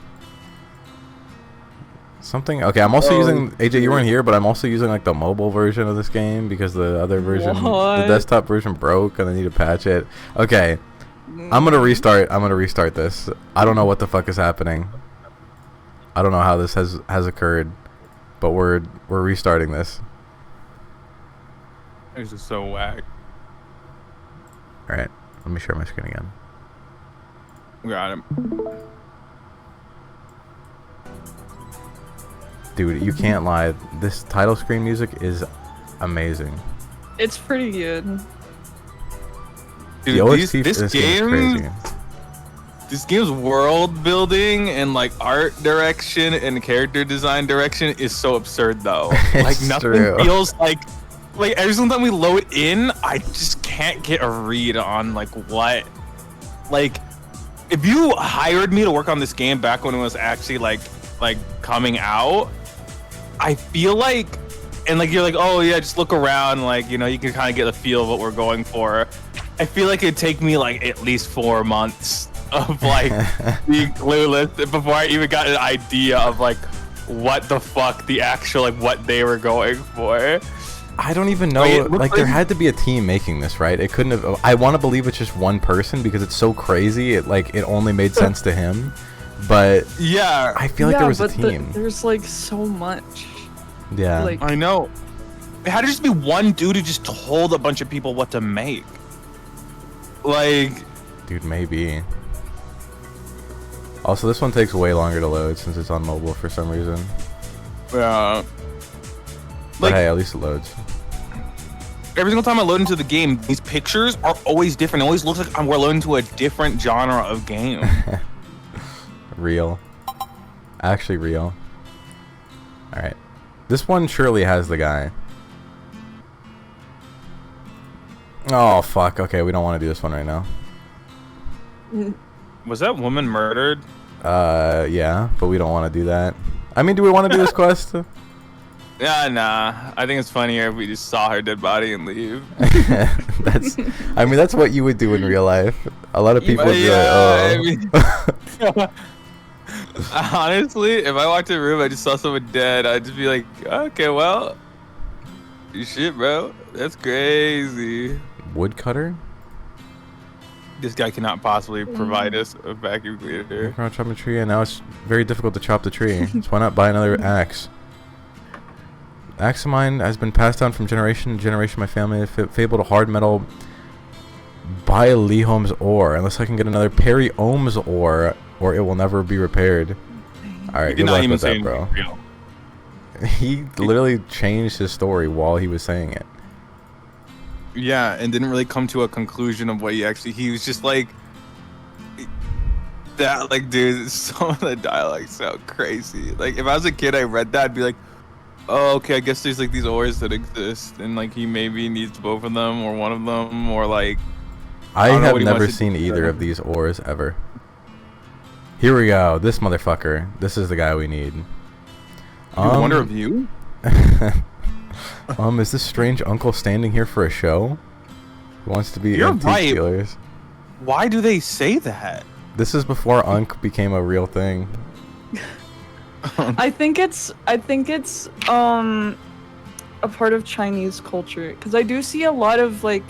Something... Okay, I'm also using... AJ, you weren't here, but I'm also using like the mobile version of this game because the other version... The desktop version broke and I need to patch it. Okay. I'm going to restart. I'm going to restart this. I don't know what the fuck is happening. I don't know how this has occurred, but we're restarting this. This is so whack. All right, let me share my screen again. Got him. Dude, you can't lie. This title screen music is amazing. It's pretty good. Dude, this game is crazy. This game's world building and like art direction and character design direction is so absurd though. Like nothing feels like every single time we load in, I just can't get a read on like what. Like if you hired me to work on this game back when it was actually like coming out, I feel like, and like you're like, oh yeah, just look around, like, you know, you can kind of get a feel of what we're going for. I feel like it'd take me like at least 4 months of like being clueless before I even got an idea of like what the fuck the actual like what they were going for. I don't even know. Like there had to be a team making this, right? It couldn't have. I want to believe it's just one person because it's so crazy. It only made sense to him. But yeah, I feel like there was a team. There's like so much. Yeah, like, I know. It had to just be one dude who just told a bunch of people what to make. Like, dude, maybe. Also, this one takes way longer to load since it's on mobile for some reason. Yeah. But hey, at least it loads. Every single time I load into the game, these pictures are always different. It always looks like we're loading to a different genre of game. Real. Actually real. Alright. This one surely has the guy. Oh, fuck. Okay, we don't want to do this one right now. Was that woman murdered? Yeah, but we don't want to do that. I mean, do we want to do this quest? Yeah, nah. I think it's funnier if we just saw her dead body and leave. I mean, that's what you would do in real life. A lot of people would be like, oh. I mean, honestly, if I walked in a room, I just saw someone dead, I'd just be like, okay, well, shit, bro. That's crazy. Woodcutter? This guy cannot possibly provide us a vacuum cleaner. Chop a tree, and now it's very difficult to chop the tree. So why not buy another axe? Axe of mine has been passed down from generation to generation. My family fabled a hard metal Biolihom's ore. Unless I can get another Periohm's ore, or it will never be repaired. Alright, good luck with that, bro. He literally changed his story while he was saying it. Yeah, and didn't really come to a conclusion of what he was just like that, like, dude, some of the dialogue so crazy. Like, if I was a kid, I read that, I'd be like, oh, okay, I guess there's like these ores that exist, and like he maybe needs both of them or one of them, or like I have never seen either of these ores ever. Here we go. This motherfucker. This is the guy we need. Wonder of you? Is this strange uncle standing here for a show? He wants to be antique dealers. Why do they say that? This is before Unk became a real thing. I think it's a part of Chinese culture, because I do see a lot of, like,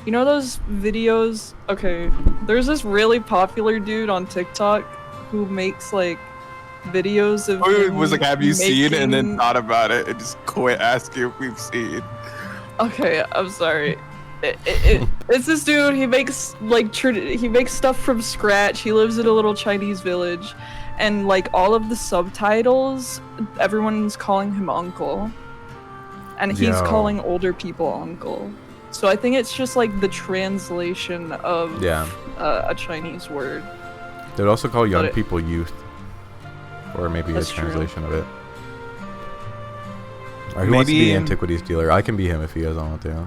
you know those videos? Okay, there's this really popular dude on TikTok who makes like videos of it was like, have you seen, and then thought about it and just quit asking if we've seen. Okay, I'm sorry. It's this dude. He makes like he makes stuff from scratch. He lives in a little Chinese village, and like all of the subtitles, everyone's calling him uncle, and he's calling older people uncle. So I think it's just like the translation of a Chinese word. They would also call young people youth, or maybe a translation of it. Or who wants to be antiquities dealer? I can be him if you guys want to.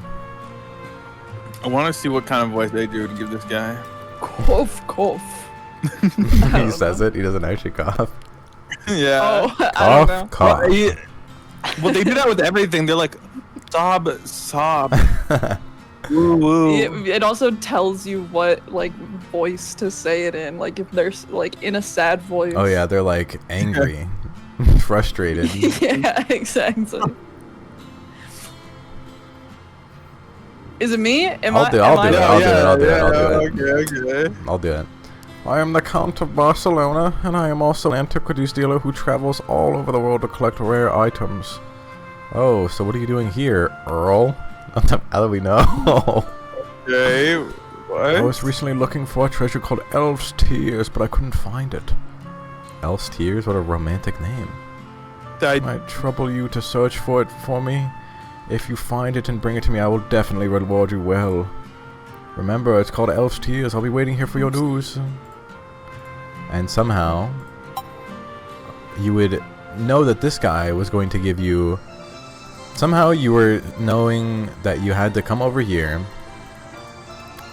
I want to see what kind of voice they do to give this guy. Cough, cough. He says it. He doesn't actually cough. Yeah. Oh, I don't know. Cough. Well, they do that with everything. They're like, sob, sob. Woo woo. It also tells you what like voice to say it in. Like if there's like in a sad voice. Oh yeah, they're like angry, frustrated. Yeah, exactly. Is it me? I'll do it. Okay. I'll do it. I am the Count of Barcelona, and I am also an antiquities dealer who travels all over the world to collect rare items. Oh, so what are you doing here, Earl? How do we know? Okay, what? I was recently looking for a treasure called Elf's Tears, but I couldn't find it. Elf's Tears? What a romantic name. Might trouble you to search for it for me. If you find it and bring it to me, I will definitely reward you well. Remember, it's called Elf's Tears. I'll be waiting here for your news. And somehow, you would know that this guy was going to give you... Somehow you were knowing that you had to come over here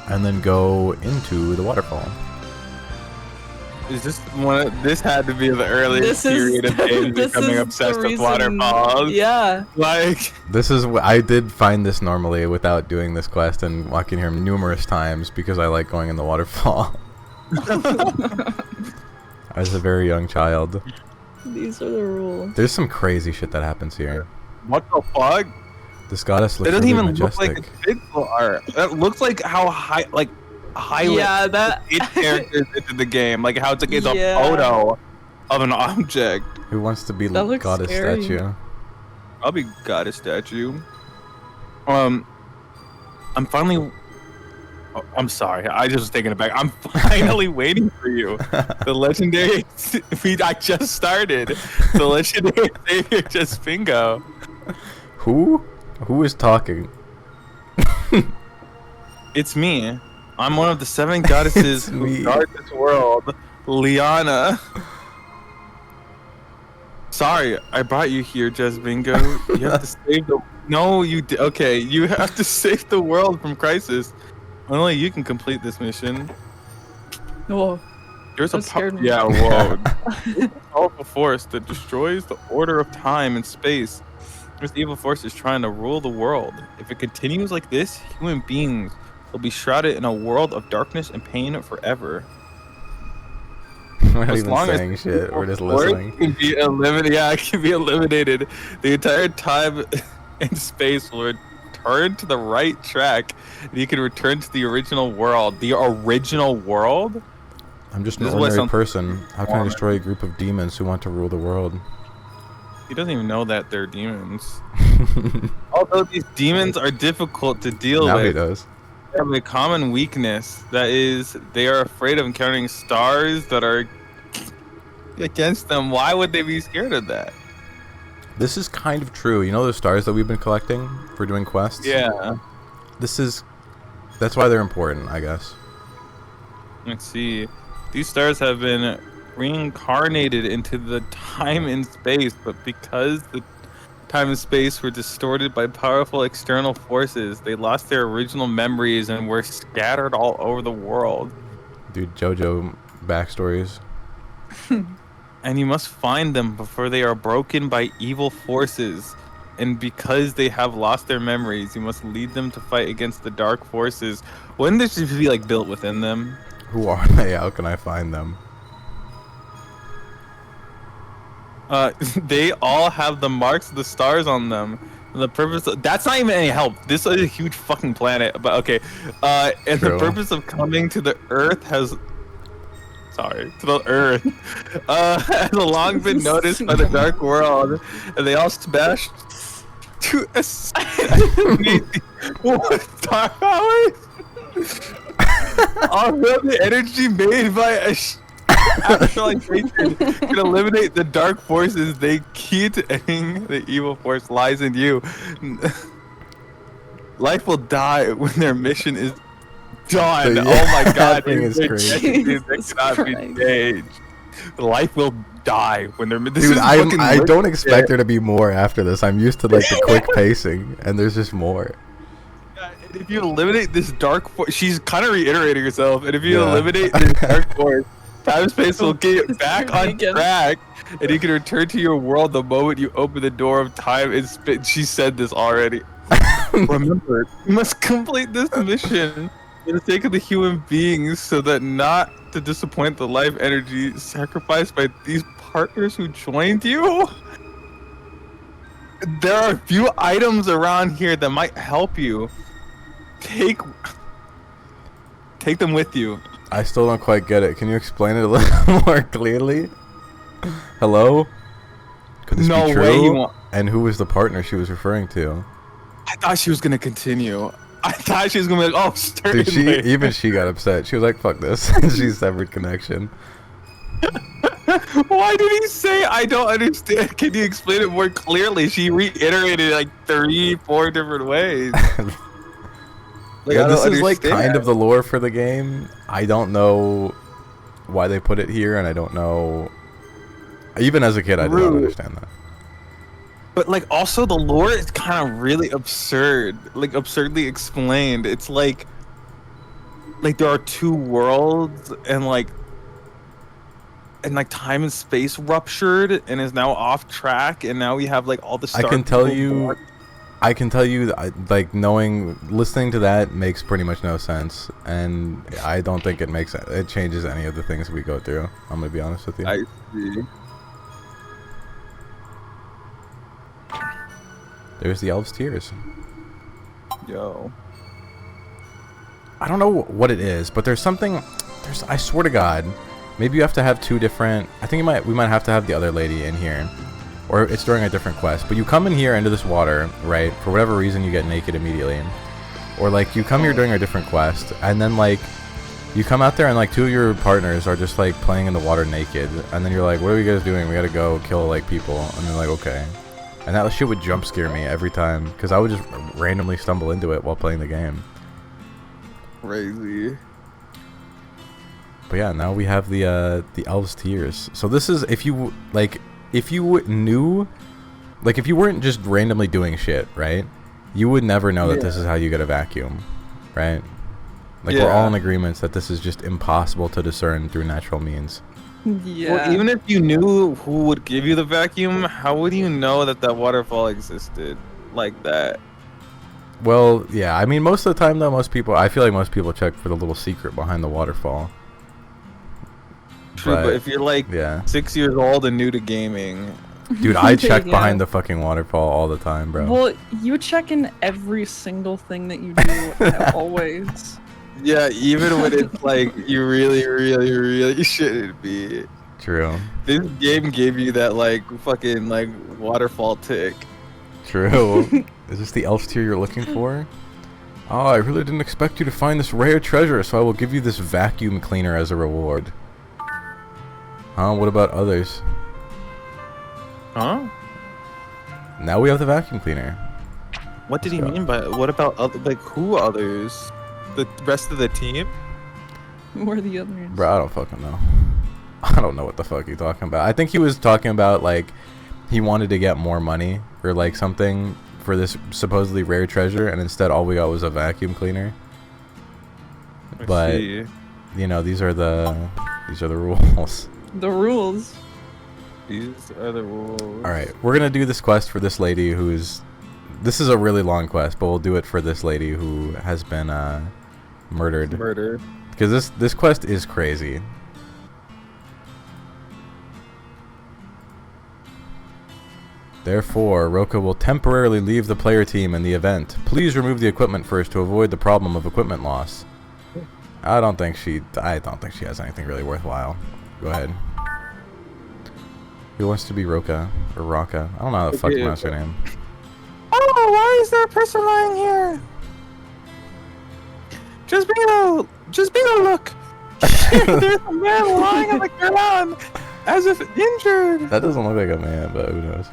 and then go into the waterfall. Is this one? This had to be the earliest period of James becoming obsessed with waterfalls. Yeah. Like this is I did find this normally without doing this quest and walking here numerous times because I like going in the waterfall. As a very young child. These are the rules. There's some crazy shit that happens here. What the fuck? This goddess looks It doesn't really even majestic. look like a pixel art. That looks like how highlight it characters into the game. Like how it's like it's a photo of an object. Who wants to be That looks goddess scary. statue? I'll be goddess statue. I'm finally. Oh, I'm sorry. I just was taking it back. I'm finally waiting for you. The legendary. I just started. The legendary savior just bingo. Who? Who is talking? It's me. I'm one of the 7 goddesses who guard this world. Liana. Sorry, I brought you here, Jez Bingo. You have to save the... No, you... Okay, you have to save the world from crisis. Only you can complete this mission. Whoa. There's a... That scared me. Yeah, whoa. There's a powerful force that destroys the order of time and space. This evil force is trying to rule the world. If it continues like this, human beings will be shrouded in a world of darkness and pain forever. We're not even saying shit. We're just listening. Can be eliminated. Yeah, it can be eliminated. The entire time and space will return to the right track, and you can return to the original world. The original world? I'm just an ordinary person. How can I destroy a group of demons who want to rule the world? He doesn't even know that they're demons. Although these demons are difficult to deal with. Now he does. They have a common weakness. That is, they are afraid of encountering stars that are against them. Why would they be scared of that? This is kind of true. You know those stars that we've been collecting for doing quests? Yeah. That's why they're important, I guess. Let's see. These stars have been reincarnated into the time and space, but because the time and space were distorted by powerful external forces, they lost their original memories and were scattered all over the world. Dude, JoJo backstories. And you must find them before they are broken by evil forces. And because they have lost their memories, you must lead them to fight against the dark forces. Wouldn't this just be like built within them? Who are they? How can I find them? They all have the marks of the stars on them. And the purpose of, that's not even any help. This is a huge fucking planet, but okay. And True. the purpose of coming to the Earth has long been noticed by the dark world, and they all smashed to assassinate the star powers. Although the energy made by actualization can eliminate the dark forces, they key to ending the evil force lies in you. Life will die when their mission is done. Yeah, oh my god, thing is crazy. They cannot be changed. Life will die when they're. Dude, I don't expect there to be more after this. I'm used to like the quick pacing, and there's just more. And if you eliminate this dark force, she's kind of reiterating herself. And if you eliminate this dark force, time and space will get back on track, and you can return to your world the moment you open the door of time and spit. She said this already. Remember, you must complete this mission for the sake of the human beings, so that not to disappoint the life energy sacrificed by these partners who joined you. There are a few items around here that might help you. Take them with you. I still don't quite get it. Can you explain it a little more clearly? Hello? Could this be true? Way you want. And who was the partner she was referring to? I thought she was gonna continue. I thought she was gonna be like, oh, certainly. Dude, she got upset. She was like, fuck this. She severed connection. Why did he say I don't understand? Can you explain it more clearly? She reiterated it like 3-4 different ways. Like, yeah, this is like kind of the lore for the game. I don't know why they put it here, and I don't know. Even as a kid, I didn't understand that. But like, also the lore is kind of really absurd, like absurdly explained. It's like there are two worlds, and like time and space ruptured and is now off track, and now we have like all the. I can tell you, like listening to that makes pretty much no sense, and I don't think it changes any of the things we go through. I'm gonna be honest with you. I see. There's the Elves' Tears. Yo. I don't know what it is, but there's something. I swear to God, maybe you have to have two different. I think we might have to have the other lady in here, or it's during a different quest. But you come in here into this water, right? For whatever reason, you get naked immediately, or like you come here during a different quest, and then like you come out there and like two of your partners are just like playing in the water naked, and then you're like, what are you guys doing? We gotta go kill like people, and they're like, okay. And that shit would jump scare me every time, because I would just randomly stumble into it while playing the game. Crazy. But yeah, now we have the Elves' Tears. So this is, if you knew, like if you weren't just randomly doing shit, right? You would never know that this is how you get a vacuum, right? Like we're all in agreement that this is just impossible to discern through natural means. Yeah. Well, even if you knew who would give you the vacuum, how would you know that that waterfall existed like that? Well, yeah. I mean, most of the time, though, I feel like most people check for the little secret behind the waterfall. True, but if you're like 6 years old and new to gaming, dude, I check behind the fucking waterfall all the time, bro. Well, you check in every single thing that you do always. Yeah, even when it's like you really, really, really shouldn't be. True. This game gave you that like fucking like waterfall tick. True. Is this the Elf's Tear you're looking for? Oh, I really didn't expect you to find this rare treasure, so I will give you this vacuum cleaner as a reward. Huh? What about others? Huh? Now we have the vacuum cleaner. What did he mean by what about other, like who others? The rest of the team? Who are the others? Bro, I don't fucking know. I don't know what the fuck he's talking about. I think he was talking about like he wanted to get more money or like something for this supposedly rare treasure, and instead all we got was a vacuum cleaner. But you know, these are the rules. The rules. These are the rules. All right, we're gonna do this quest for this lady who's. This is a really long quest, but we'll do it for this lady who has been murdered. Murdered. Because this quest is crazy. Therefore, Roka will temporarily leave the player team in the event. Please remove the equipment first to avoid the problem of equipment loss. I don't think she has anything really worthwhile. Go ahead. Who wants to be Roka or Raka? I don't know how the fuck to pronounce her name. Oh, why is there a person lying here? Just being a look. There's a man lying on the ground as if injured. That doesn't look like a man, but who knows?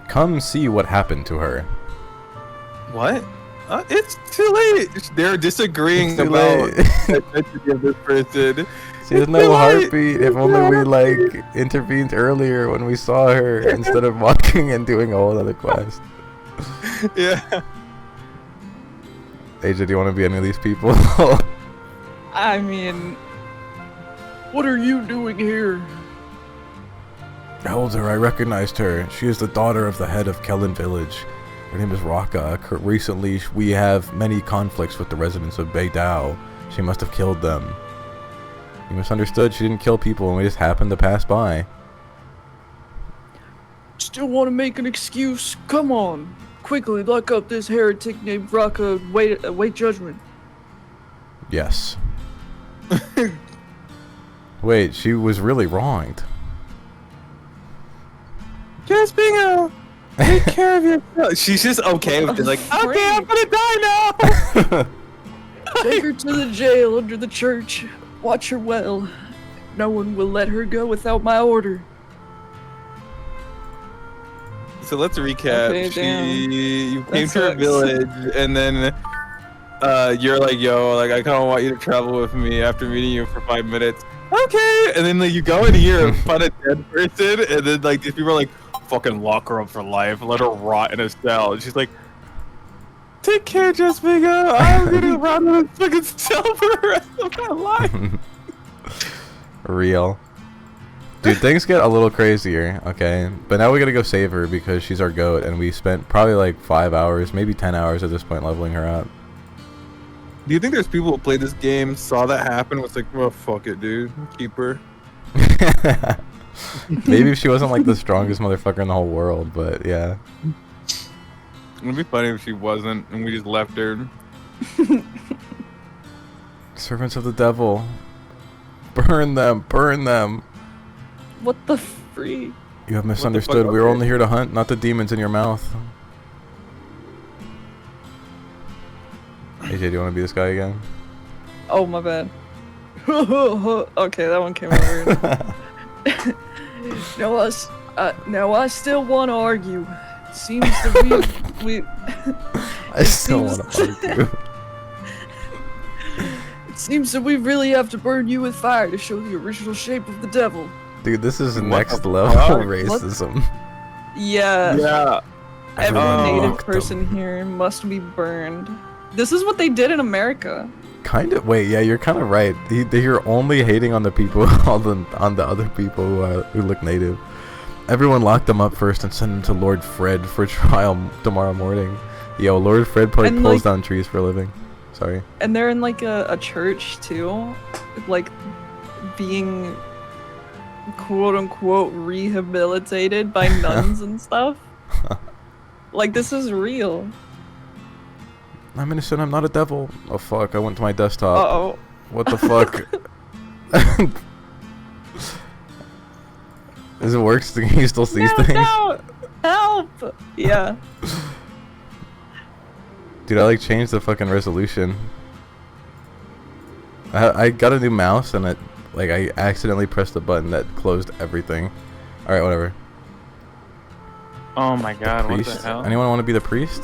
Come see what happened to her. What? It's too late. They're disagreeing about the identity of this person. See, there's no heartbeat. If only we like intervened earlier when we saw her instead of walking and doing a whole other quest. Yeah. Asia, do you want to be any of these people? I mean, what are you doing here? Elder, I recognized her. She is the daughter of the head of Kellen Village. Her name is Raka. Recently, we have many conflicts with the residents of Beidao. She must have killed them. You misunderstood. She didn't kill people, and we just happened to pass by. Still want to make an excuse? Come on. Quickly lock up this heretic named Raka. Wait judgment. Yes. Wait, she was really wronged. Just being take care of yourself. She's just okay with it. Like, okay, I'm gonna die now. Take her to the jail under the church. Watch her well. No one will let her go without my order. So let's recap. Okay, You came to her village, and then you're like, yo, like I kind of want you to travel with me after meeting you for 5 minutes. Okay, and then like you go in here and find a dead person, and then like these people are like, fucking lock her up for life, let her rot in a cell. And she's like, take care, Jessica. I'm gonna rot in a fucking cell for the rest of my life. Real. Dude, things get a little crazier, okay? But now we gotta go save her because she's our goat, and we spent probably like 5 hours, maybe 10 hours at this point leveling her up. Do you think there's people who played this game, saw that happen, was like, well, fuck it, dude, keep her? Maybe she wasn't like the strongest motherfucker in the whole world, but yeah. It'd be funny if she wasn't, and we just left her. Servants of the devil. Burn them, burn them. What the freak? You have misunderstood. We were only here to hunt, not the demons in your mouth. AJ, do you want to be this guy again? Oh, my bad. Okay, that one came out weird. Now I still want to argue. It seems that we I still want to argue. It seems that we really have to burn you with fire to show the original shape of the devil. Dude, this is What next the level fuck? racism. Yeah. Yeah. Every Everyone native mocked person them. here must be burned. This is what they did in America. Kind of. Wait, yeah, you're kind of right. You're only hating on the people, on the other people who look native. Everyone locked them up first and sent them to Lord Fred for trial tomorrow morning. Yo, Lord Fred probably And, pulls like- down trees for a living. Sorry. And they're in like a church too. Like being quote unquote rehabilitated by nuns and stuff. Like this is real. I'm innocent. I'm not a devil. Oh fuck! I went to my desktop. Uh-oh. What the fuck? Does it work? Can you still see things? No! Help! Yeah. Dude, I like changed the fucking resolution. I got a new mouse and I accidentally pressed the button that closed everything. All right, whatever. Oh my god, what Priest. the hell? Anyone want to be the priest?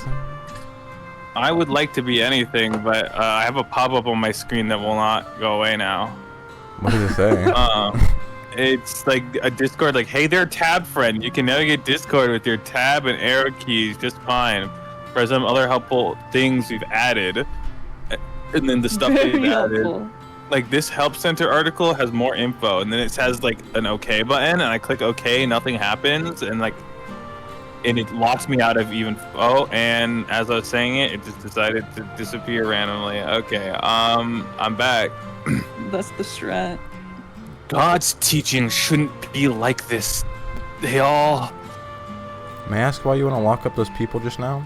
I would like to be anything, but I have a pop-up on my screen that will not go away now. What does it say? It's like a Discord, like, hey there, tab friend. You can navigate Discord with your tab and arrow keys just fine. For some other helpful things we've added, and then the stuff Very they've added. helpful. Like this help center article has more info, and then it has like an OK button, and I click OK, nothing happens, and like, and it locks me out of even. Oh, and as I was saying it, it just decided to disappear randomly. Okay, I'm back. That's the strat. God's teaching shouldn't be like this. They all. May I ask why you want to lock up those people just now?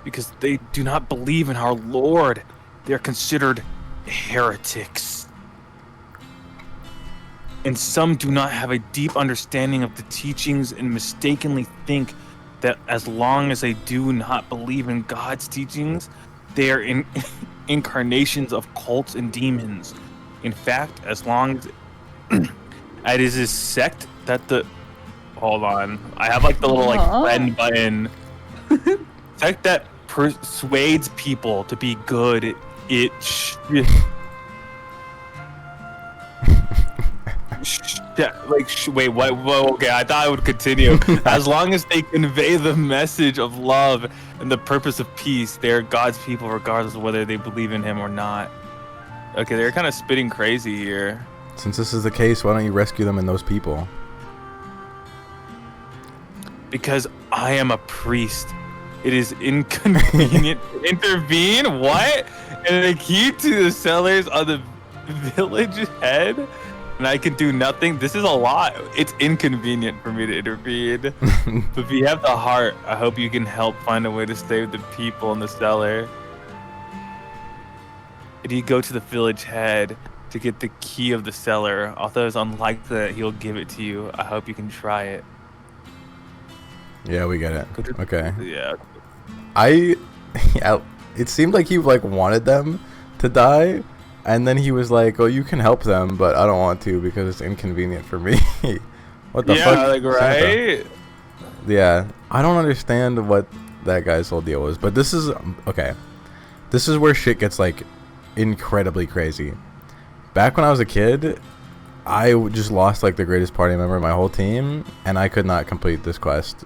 Because they do not believe in our Lord. They are considered heretics. And some do not have a deep understanding of the teachings and mistakenly think that as long as they do not believe in God's teachings, they are incarnations of cults and demons. In fact, as long as it is this sect that the... Hold on. I have like the little like friend button. Sect that persuades people to be good. Wait, what? Whoa, okay, I thought I would continue. As long as they convey the message of love and the purpose of peace, they are God's people regardless of whether they believe in him or not. Okay, they're kind of spitting crazy here. Since this is the case, why don't you rescue them and those people? because I am a priest. It is inconvenient to intervene. What? And the key to the cellars on the village head, and I can do nothing. This is a lot. It's inconvenient for me to intervene. But if you have the heart, I hope you can help find a way to save the people in the cellar. And you go to the village head to get the key of the cellar. Although it's unlikely that he'll give it to you, I hope you can try it. Yeah, we get it. Okay. Yeah. Yeah, it seemed like he like wanted them to die, and then he was like, "Oh, you can help them, but I don't want to because it's inconvenient for me." What the fuck? Yeah, like, right? Yeah, I don't understand what that guy's whole deal was, but this is okay. This is where shit gets like incredibly crazy. Back when I was a kid, I just lost like the greatest party member of my whole team, and I could not complete this quest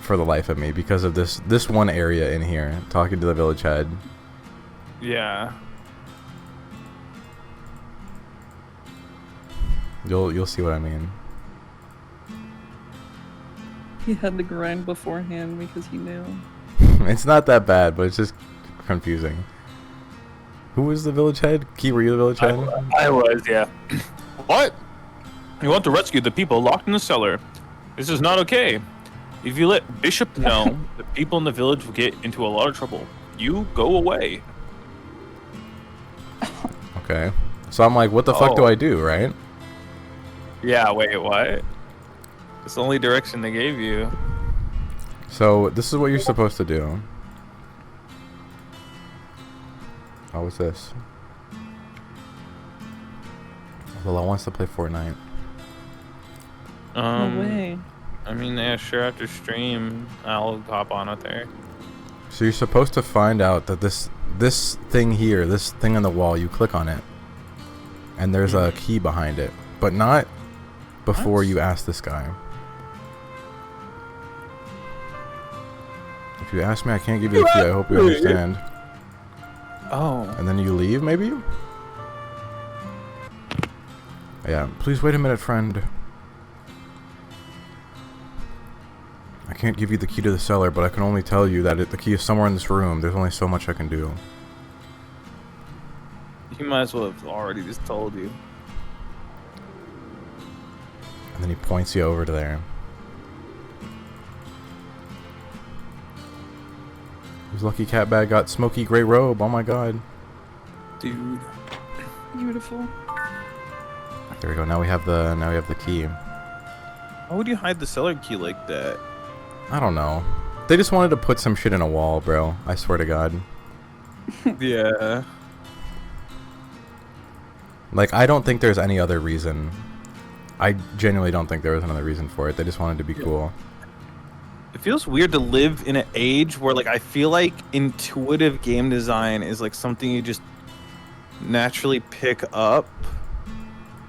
for the life of me because of this one area in here, talking to the village head. Yeah. You'll see what I mean. He had to grind beforehand because he knew. It's not that bad, but it's just confusing. Who was the village head? Key, were you the village head? I was, yeah. What? You want to rescue the people locked in the cellar. This is not okay. If you let Bishop know, the people in the village will get into a lot of trouble. You go away. Okay. So I'm like, what the fuck do I do, right? Yeah, wait, what? It's the only direction they gave you. So this is what you're supposed to do. Oh, what's this? Lola wants to play Fortnite. No way. I mean, yeah, sure, after stream, I'll hop on with her. So you're supposed to find out that this thing here, this thing on the wall, you click on it, and there's a key behind it, but not before you ask this guy. If you ask me, I can't give you the key. I hope you understand. Oh. And then you leave, maybe? Yeah. Please wait a minute, friend. I can't give you the key to the cellar, but I can only tell you that the key is somewhere in this room. There's only so much I can do. He might as well have already just told you. And then he points you over to there. His lucky cat bag got smoky gray robe. Oh my god. Dude. Beautiful. There we go. Now we have the key. Why would you hide the cellar key like that? I don't know. They just wanted to put some shit in a wall, bro. I swear to God. Yeah. Like, I don't think there's any other reason. I genuinely don't think there was another reason for it. They just wanted to be cool. It feels weird to live in an age where, like, I feel like intuitive game design is, like, something you just naturally pick up.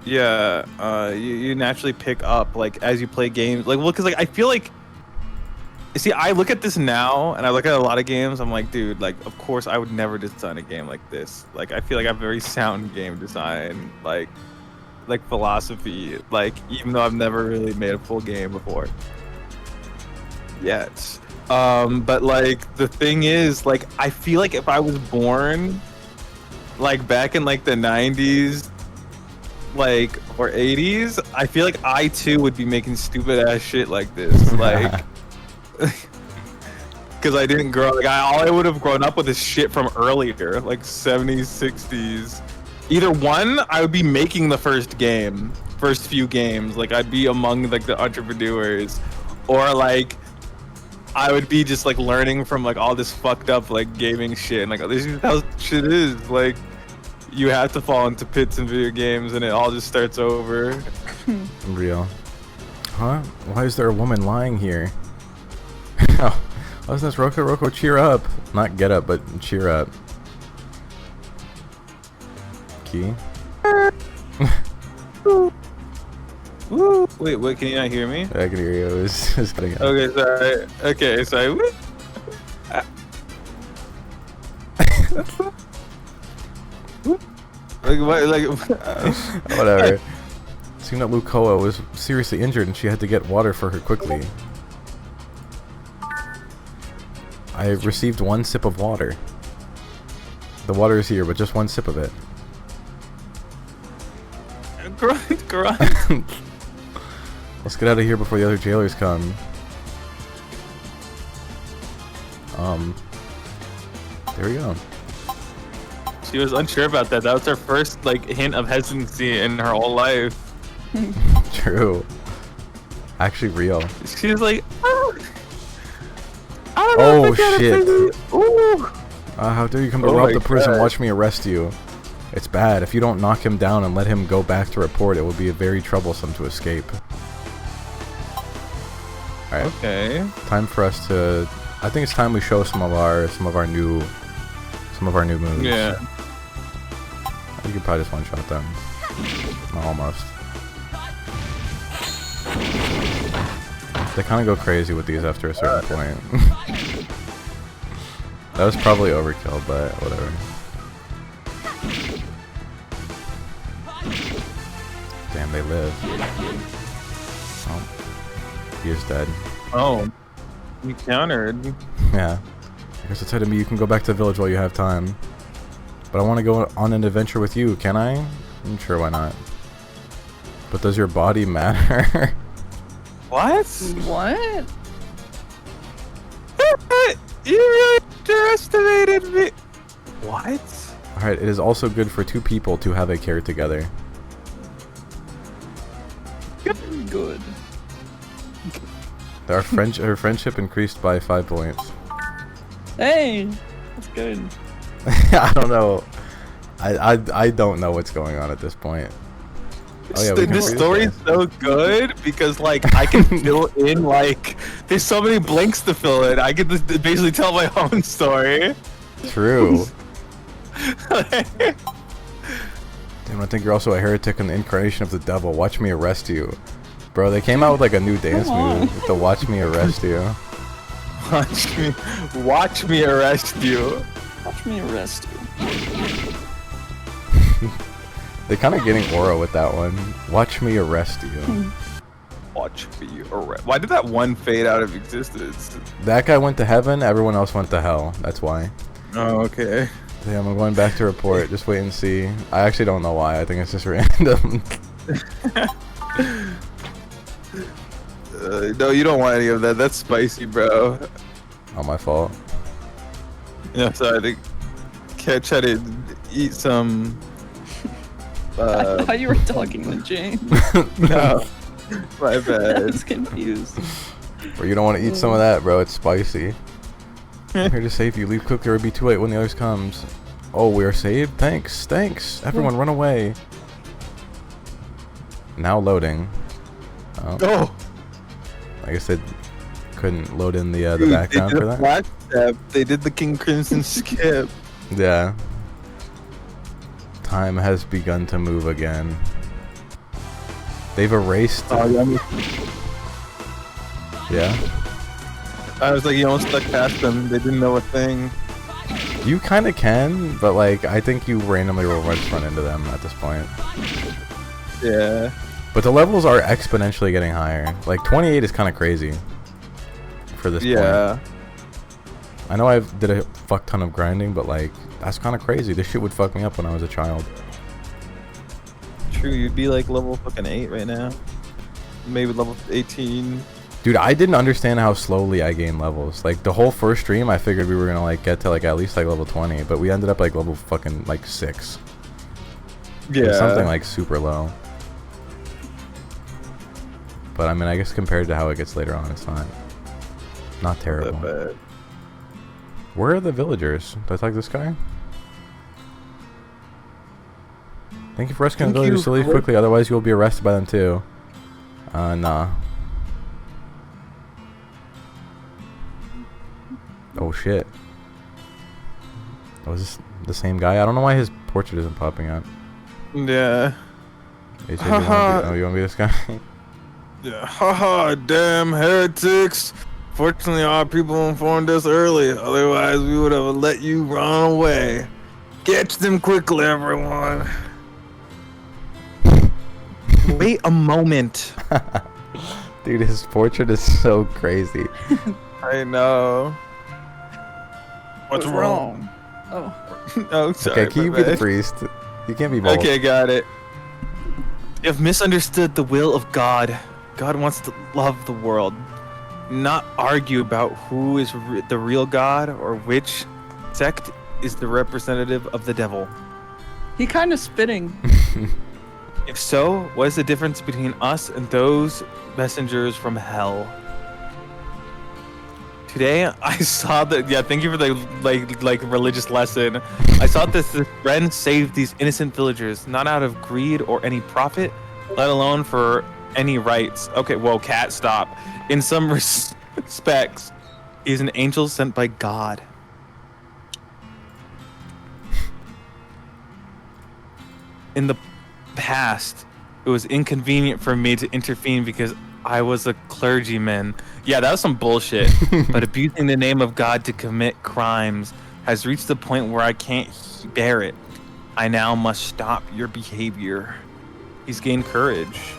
Yeah, you naturally pick up, like, as you play games. Like, well, because, like, I feel like... See, I look at this now, and I look at a lot of games, I'm like, dude, like, of course I would never design a game like this. Like, I feel like I have very sound game design, like philosophy, like, even though I've never really made a full game before. Yet. But, like, the thing is, like, I feel like if I was born, like, back in, like, the 90s, like, or 80s, I feel like I, too, would be making stupid-ass shit like this. Like... Because I didn't grow, like, all I would have grown up with is shit from earlier, like 70s, 60s. Either one, I would be making the first few games, like I'd be among like the entrepreneurs, or like I would be just like learning from like all this fucked up like gaming shit, and like this is how shit is. Like you have to fall into pits in video games, and it all just starts over. Real. Huh? Why is there a woman lying here? Oh, wasn't this Roko? Roko, cheer up. Not get up, but cheer up. Key? Wait, can you not hear me? I can hear you. It was just cutting out. Okay, sorry. Okay, sorry. Like what? Like whatever. Seemed that Lukoa was seriously injured and she had to get water for her quickly. I received 1 sip of water. The water is here, but just 1 sip of it. Grunt. Let's get out of here before the other jailers come. There we go. She was unsure about that. That was her first like hint of hesitancy in her whole life. True. Actually real. She was like, oh, I don't know Oh if I got shit. it. Ooh. How dare you come to Oh rob my the prison? God. Watch me arrest you. It's bad. If you don't knock him down and let him go back to report, it will be very troublesome to escape. Alright. Okay. Time for us to... I think it's time we show some of our new moves. Yeah. You could probably just one-shot them. Almost. They kind of go crazy with these after a certain point. That was probably overkill, but whatever. Damn, they live. Oh. He is dead. Oh. You countered. Yeah. I guess it's said to me you can go back to the village while you have time. But I want to go on an adventure with you, can I? I'm sure, why not? But does your body matter? What? What? You really underestimated me. What? Alright, it is also good for 2 people to have a care together. Good. Our friendship increased by 5 points. Hey, that's good. I don't know. I don't know what's going on at this point. Oh yeah, we can This see story this is so good because like I can fill in like there's so many blanks to fill in. I can just basically tell my own story. guy. True. Damn, I think you're also a heretic and the incarnation of the devil. Watch me arrest you. Bro, they came out with like a new dance move. The watch me arrest you. Watch me arrest you. Watch me arrest you. They're kind of getting aura with that one. Watch me arrest you. Watch me arrest. Why did that one fade out of existence? That guy went to heaven, everyone else went to hell. That's why. Oh, okay. Damn, I'm going back to report. Just wait and see. I actually don't know why. I think it's just random. No, you don't want any of that. That's spicy, bro. Oh, my fault. Yeah, so I think Cat tried to eat some. I thought you were talking to James. No, my I bad. was confused. Or you don't want to eat some of that, bro. It's spicy. I'm here to save you. Leave quickly or it'll be too late when the others comes. Oh, we are saved? Thanks. Thanks. Everyone run away. Now loading. Oh, I guess they couldn't load in the dude, background they for did a that. flash step. They did the King Crimson skip. Yeah. Time has begun to move again. They've erased. Oh, yeah. Yeah. I was like, you almost stuck past them. They didn't know a thing. You kind of can, but like I think you randomly will just run into them at this point. Yeah. But the levels are exponentially getting higher. Like 28 is kind of crazy for this Yeah. point. I know I did a fuck ton of grinding, but like that's kind of crazy. This shit would fuck me up when I was a child. True, you'd be like level fucking 8 right now. Maybe level 18. Dude, I didn't understand how slowly I gained levels. Like the whole first stream, I figured we were gonna like get to like at least like level 20, but we ended up like level fucking like 6. Yeah. It was something like super low. But I mean, I guess compared to how it gets later on, it's not terrible. That bad. Where are the villagers? Did I talk to this guy? Thank you for rescuing the Thank villagers you to leave for- quickly, otherwise you will be arrested by them too. Nah. Oh shit. Oh, is this the same guy? I don't know why his portrait isn't popping up. Yeah. Hey, Jake, you wanna be this guy? Yeah. Haha, damn heretics. Fortunately, our people informed us early. Otherwise, we would have let you run away. Catch them quickly, everyone. Wait a moment. Dude, his portrait is so crazy. I know. What's wrong? Oh. Oh, sorry. Okay, can you be the priest? You can't be both. Okay, got it. You have misunderstood the will of God. God wants to love the world, not argue about who is the real God or which sect is the representative of the devil. He kind of spitting. If so, what is the difference between us and those messengers from hell? Today, I saw that. Yeah, thank you for the like religious lesson. I saw that this friend saved these innocent villagers, not out of greed or any profit, let alone for any rights. Okay, whoa, cat, stop. In some respects, he's an angel sent by God. In the past, it was inconvenient for me to intervene because I was a clergyman. Yeah, that was some bullshit. But abusing the name of God to commit crimes has reached the point where I can't bear it. I now must stop your behavior. He's gained courage.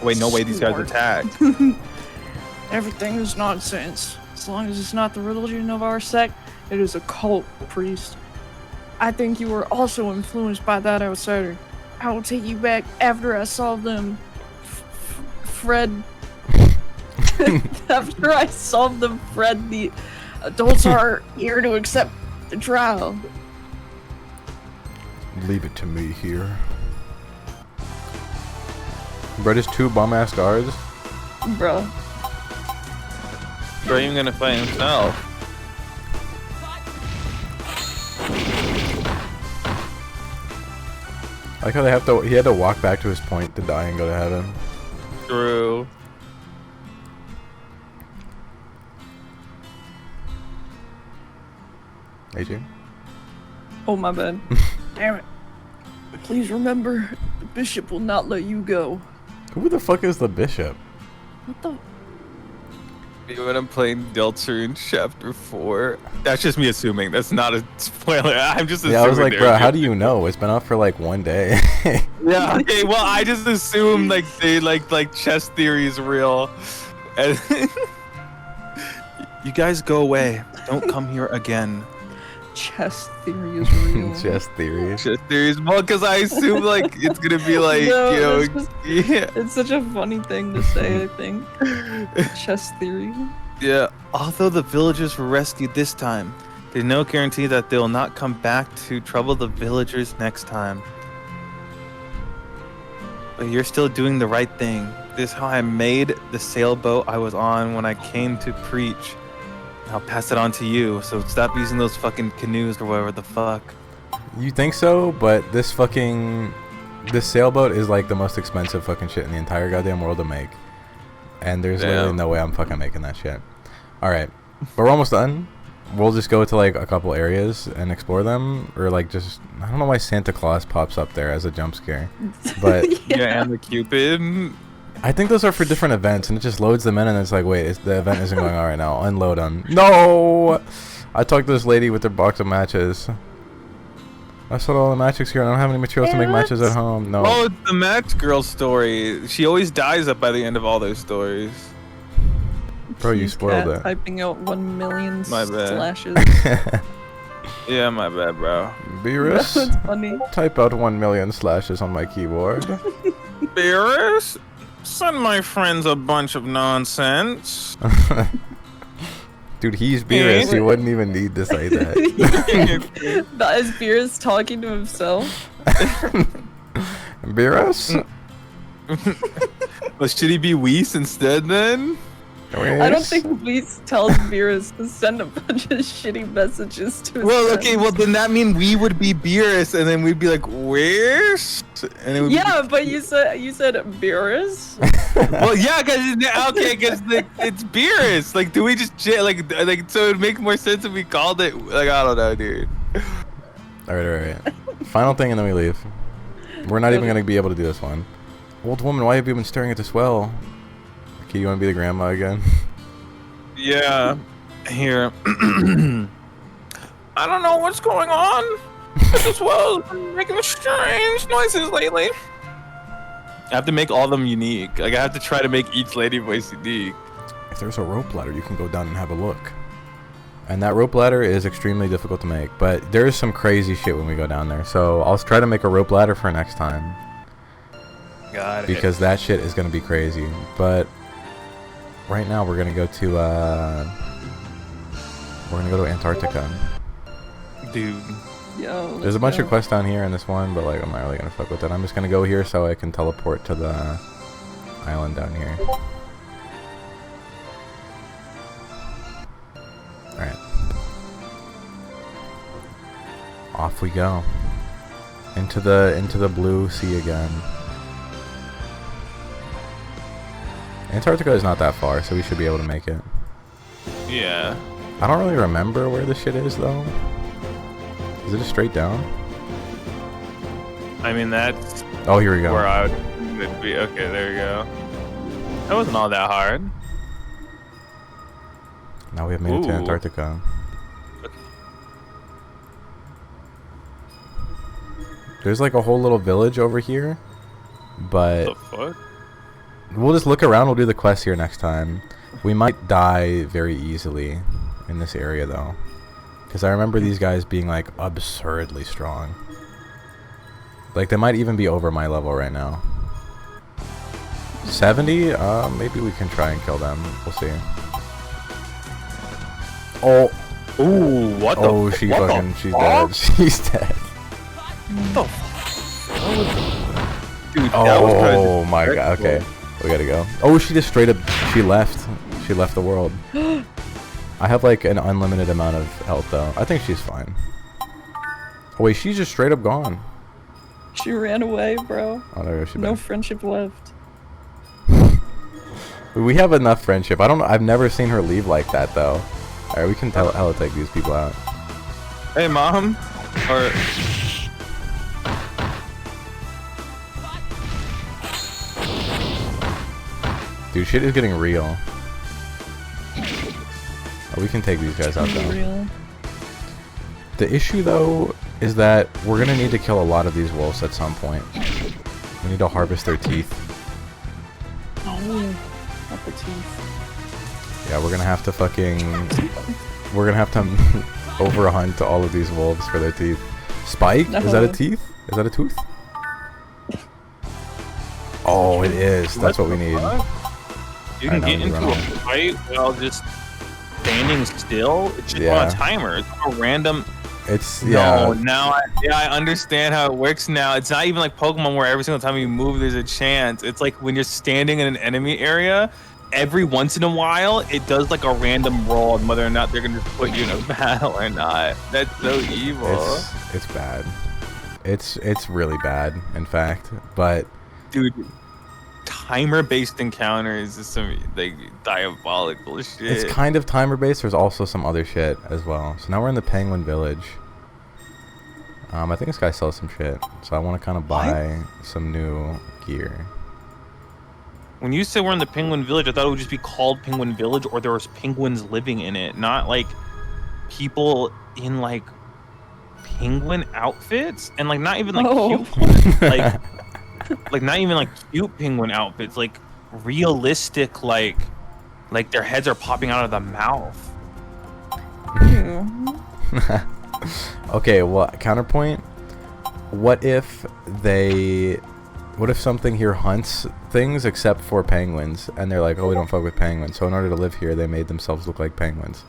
Wait, no way, these guys attacked. Everything is nonsense. As long as it's not the religion of our sect, it is a cult, priest. I think you were also influenced by that outsider. I will take you back after I solve them. Fred. After I solve them, Fred, the adults are here to accept the trial. Leave it to me here. Bro, just 2 bum-ass guards? Bro. Bro, even gonna fight himself. I like how they have to. He had to walk back to his point to die and go to heaven. True. AJ? Oh, my bad. Damn it. Please remember, the bishop will not let you go. Who the fuck is the bishop? What the? When I'm playing Deltarune Chapter 4, that's just me assuming. That's not a spoiler. I'm just assuming. Yeah, I was like, bro, how do you know? It's been out for like 1 day. Yeah, okay, well, I just assume like they like chess theory is real. And you guys go away. Don't come here again. Chess theory is real. Chess theory. Chess theory is well, because I assume like it's gonna be like No, you know, it's just- yeah. It's such a funny thing to say, I think. Chess theory. Yeah. Although the villagers were rescued this time, there's no guarantee that they'll not come back to trouble the villagers next time. But you're still doing the right thing. This is how I made the sailboat I was on when I came to preach. I'll pass it on to you, so stop using those fucking canoes or whatever the fuck. You think so? But this sailboat is like the most expensive fucking shit in the entire goddamn world to make. And there's literally no way I'm fucking making that shit. Alright. But we're almost done. We'll just go to like a couple areas and explore them. Or like just, I don't know why Santa Claus pops up there as a jump scare. But Yeah, and the Cupid. I think those are for different events, and it just loads them in, and it's like, wait, the event isn't going on right now. Unload them. No! I talked to this lady with her box of matches. I sold all the matches here, and I don't have any materials to make matches at home. No. Oh, it's the match girl story. She always dies up by the end of all those stories. Bro, you Please, spoiled Cat it. Typing out 1 million My bad. slashes. Yeah, my bad, bro. Beerus, That's funny. type out 1 million slashes on my keyboard. Beerus, send my friends a bunch of nonsense. Dude, he's Beerus. He wouldn't even need to say that. That is Beerus talking to himself. Beerus? Well, should he be Whis instead then? I don't think Whis tells Beerus to send a bunch of shitty messages to his Well, friends. okay, well then that mean we would be Beerus, and then we'd be like, where's? And it would Yeah, but you said Beerus? well, yeah, cause it's Beerus. Like, do we just like so it'd make more sense if we called it like I don't know, dude. Alright. Final thing, and then we leave. We're not even gonna be able to do this one. Old woman, why have you been staring at this well? Okay, you wanna be the grandma again? Yeah. Here. I don't know what's going on. This well's been making strange noises lately. I have to make all of them unique. Like I have to try to make each lady voice unique. If there's a rope ladder, you can go down and have a look. And that rope ladder is extremely difficult to make, but there is some crazy shit when we go down there. So I'll try to make a rope ladder for next time. Got it. Because that shit is gonna be crazy. But right now we're gonna go to Antarctica. Dude. Yo, There's a bunch of quests down here in this one, but like I'm not really gonna fuck with it. I'm just gonna go here so I can teleport to the island down here. Alright. Off we go. Into the blue sea again. Antarctica is not that far, so we should be able to make it. Yeah. I don't really remember where this shit is though. Is it just straight down? I mean that's Oh, here we go. where I would be. Okay, there we go. That wasn't all that hard. Now we have made it to Ooh. Antarctica. There's like a whole little village over here, but What the fuck? we'll just look around. We'll do the quest here next time. We might die very easily in this area though, because I remember these guys being like absurdly strong. Like they might even be over my level right now. 70? Maybe we can try and kill them. We'll see. Oh, Ooh, what the? oh, she's what fucking, the she's fuck? dead. She's dead. What the Dude, that was kinda Oh my god. Okay, we gotta go. Oh, she just straight up. She left. She left the world. I have like an unlimited amount of health though. I think she's fine. Oh wait, she's just straight up gone. She ran away, bro. Oh, there goes she No back. friendship left. We have enough friendship. I don't know. I've never seen her leave like that though. All right, we can hella take these people out. Hey, mom. Or Dude, shit is getting real. Oh, we can take these guys out though. Real. The issue though is that we're gonna need to kill a lot of these wolves at some point. We need to harvest their teeth. Oh, not the teeth. Yeah, we're gonna have to fucking... We're gonna have to overhunt all of these wolves for their teeth. Spike? Is that a No. teeth? Is that a tooth? Oh, it is. That's what we need. You I can know, get we into run a on. fight while just standing still. It's just Yeah. on a timer. It's not a random. It's, No, yeah. now I understand how it works now. It's not even like Pokemon where every single time you move, there's a chance. It's like when you're standing in an enemy area, every once in a while, it does like a random roll on whether or not they're gonna put you in a battle or not. That's so evil. It's bad. It's really bad, in fact. But Dude, timer-based encounters is some like diabolical shit. it's kind of timer based. There's also some other shit as well. So now we're in the Penguin Village. I think this guy sells some shit, so I want to kind of buy some new gear. When you said we're in the Penguin Village, I thought it would just be called Penguin Village, or there was penguins living in it, not like people in like penguin outfits, and like not even like Oh. cute, like not even like cute penguin outfits, like realistic, like their heads are popping out of the mouth. Ew. Okay, well, counterpoint. What if something here hunts things except for penguins, and they're like, oh, we don't fuck with penguins, so in order to live here, they made themselves look like penguins.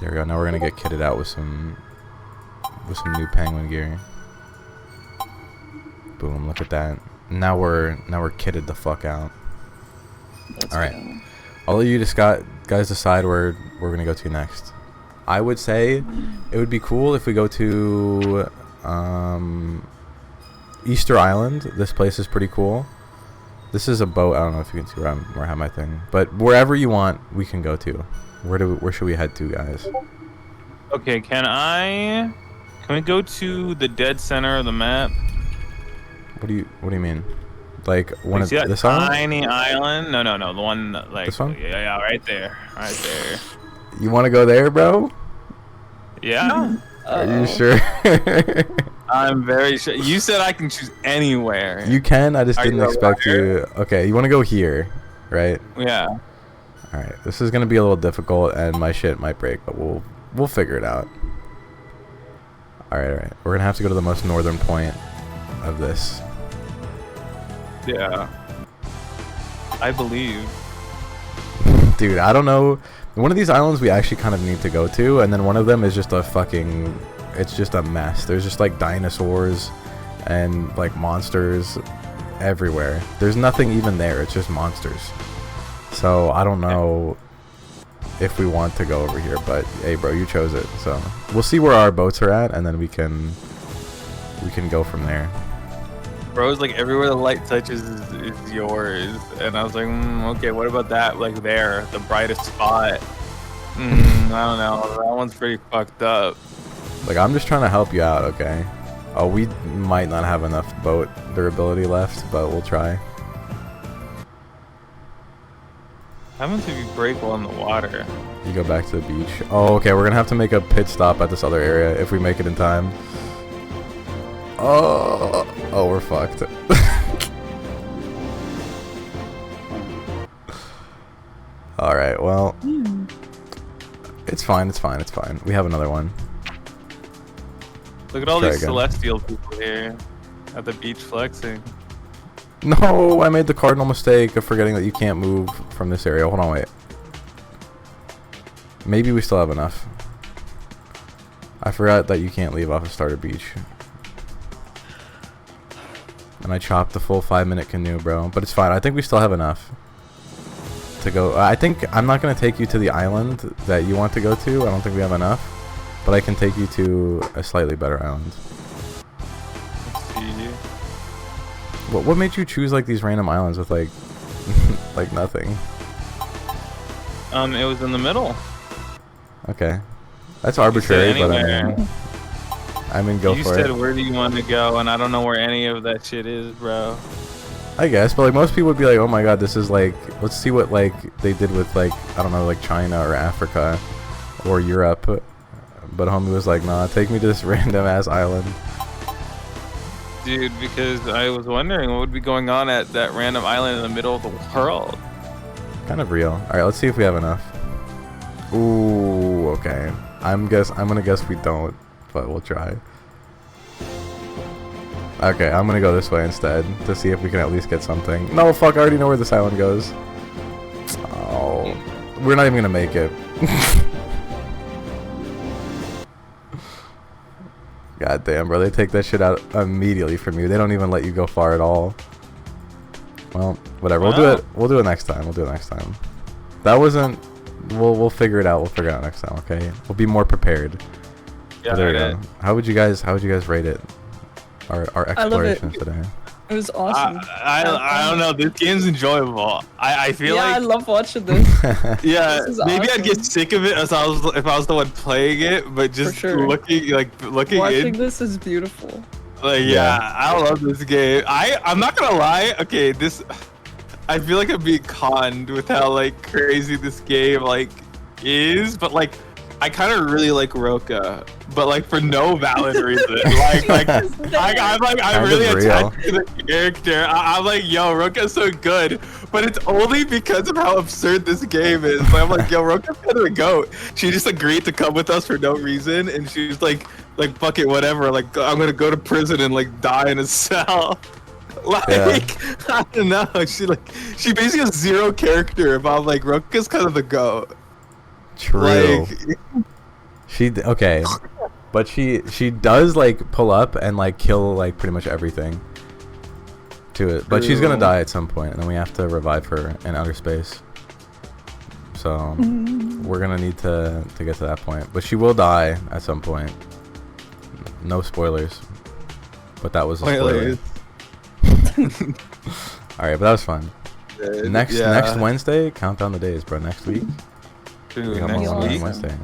There we go. Now we're gonna get kitted out with some new penguin gear. Boom! Look at that. Now we're kitted the fuck out. Let's All right. go. I'll let you guys decide where we're gonna go to next. I would say it would be cool if we go to Easter Island. This place is pretty cool. This is a boat. I don't know if you can see where I have my thing, but wherever you want, we can go to. Where should we head to, guys? Okay, can we go to the dead center of the map? What do you mean? Like one You of see that this island? tiny island? No, the one like This one? Yeah, right there, right there. You want to go there, bro? Yeah. Are you sure? I'm very sure. You said I can choose anywhere. You can. I just Are didn't you a expect liar? you. Okay, you want to go here, right? Yeah. All right. This is gonna be a little difficult, and my shit might break, but we'll figure it out. All right, all right. We're gonna have to go to the most northern point of this. Yeah. I believe. Dude, I don't know. One of these islands we actually kind of need to go to, and then one of them is just a fucking... It's just a mess. There's just like dinosaurs and like monsters everywhere. There's nothing even there. It's just monsters. So I don't know if we want to go over here, but hey, bro, you chose it. So we'll see where our boats are at, and then we can go from there. Bro's like everywhere the light touches is yours, and I was like, okay, what about that? Like there, the brightest spot. I don't know. That one's pretty fucked up. Like, I'm just trying to help you out, okay? Oh, we might not have enough boat durability left, but we'll try. How happens if you break while in the water? You go back to the beach. Oh, okay, we're gonna have to make a pit stop at this other area if we make it in time. Oh, we're fucked. Alright, well. It's fine, it's fine, it's fine. We have another one. Look at all Try these again. celestial people here at the beach flexing. No, I made the cardinal mistake of forgetting that you can't move from this area. Hold on, wait. Maybe we still have enough. I forgot that you can't leave off of Starter Beach. And I chopped the full 5-minute canoe, bro. But it's fine. I think we still have enough to go. I think I'm not going to take you to the island that you want to go to. I don't think we have enough. But I can take you to a slightly better island. Let's see. What made you choose like these random islands with like like nothing? It was in the middle. Okay. That's arbitrary, but anywhere. I mean go You for said it. where do you want to go, and I don't know where any of that shit is, bro. I guess, but like most people would be like, "Oh my god, this is like let's see what like they did with like I don't know, like China or Africa or Europe." But homie was like, "Nah, take me to this random ass island." Dude, because I was wondering what would be going on at that random island in the middle of the world. Kind of real. All right, let's see if we have enough. Ooh, okay. I'm gonna guess we don't, but we'll try. Okay, I'm gonna go this way instead to see if we can at least get something. No, fuck, I already know where this island goes. Oh, we're not even gonna make it. God damn, bro, they take that shit out immediately from you. They don't even let you go far at all. Well, whatever. Wow. We'll do it next time. We'll do it next time. That wasn't. We'll figure it out. We'll figure it out next time. Okay. We'll be more prepared. Yeah, But there we go. How would you guys rate it? Our I love it. exploration today. It was awesome. I don't know. This game's enjoyable. I feel yeah, I like love watching this. yeah, This is maybe I'd get awesome. sick of it if I was the one playing it, but just sure. looking Watching in, this is beautiful. like Yeah. I love this game. I'm not gonna lie. Okay, I feel like I'm being conned with how like crazy this game like is, but like I kind of really like Roka, but like for no valid reason. I'm really real. attached to the character. I'm like, yo, Roka's so good, but it's only because of how absurd this game is. Like, I'm like, yo, Roka's kind of a goat. She just agreed to come with us for no reason, and she's like fuck it, whatever. Like, I'm gonna go to prison and like die in a cell. Like, Yeah. I don't know. She basically has zero character. But I'm like, Roka's kind of the goat. True. Like, Okay, but she does like pull up and like kill like pretty much everything to it. But she's gonna True. die at some point, and then we have to revive her in outer space. So we're gonna need to get to that point. But she will die at some point. No spoilers. But that was a spoiler. All right, but that was fun. Next Wednesday, count down the days, bro. Next week. Dude, We got next more on week. Wednesday.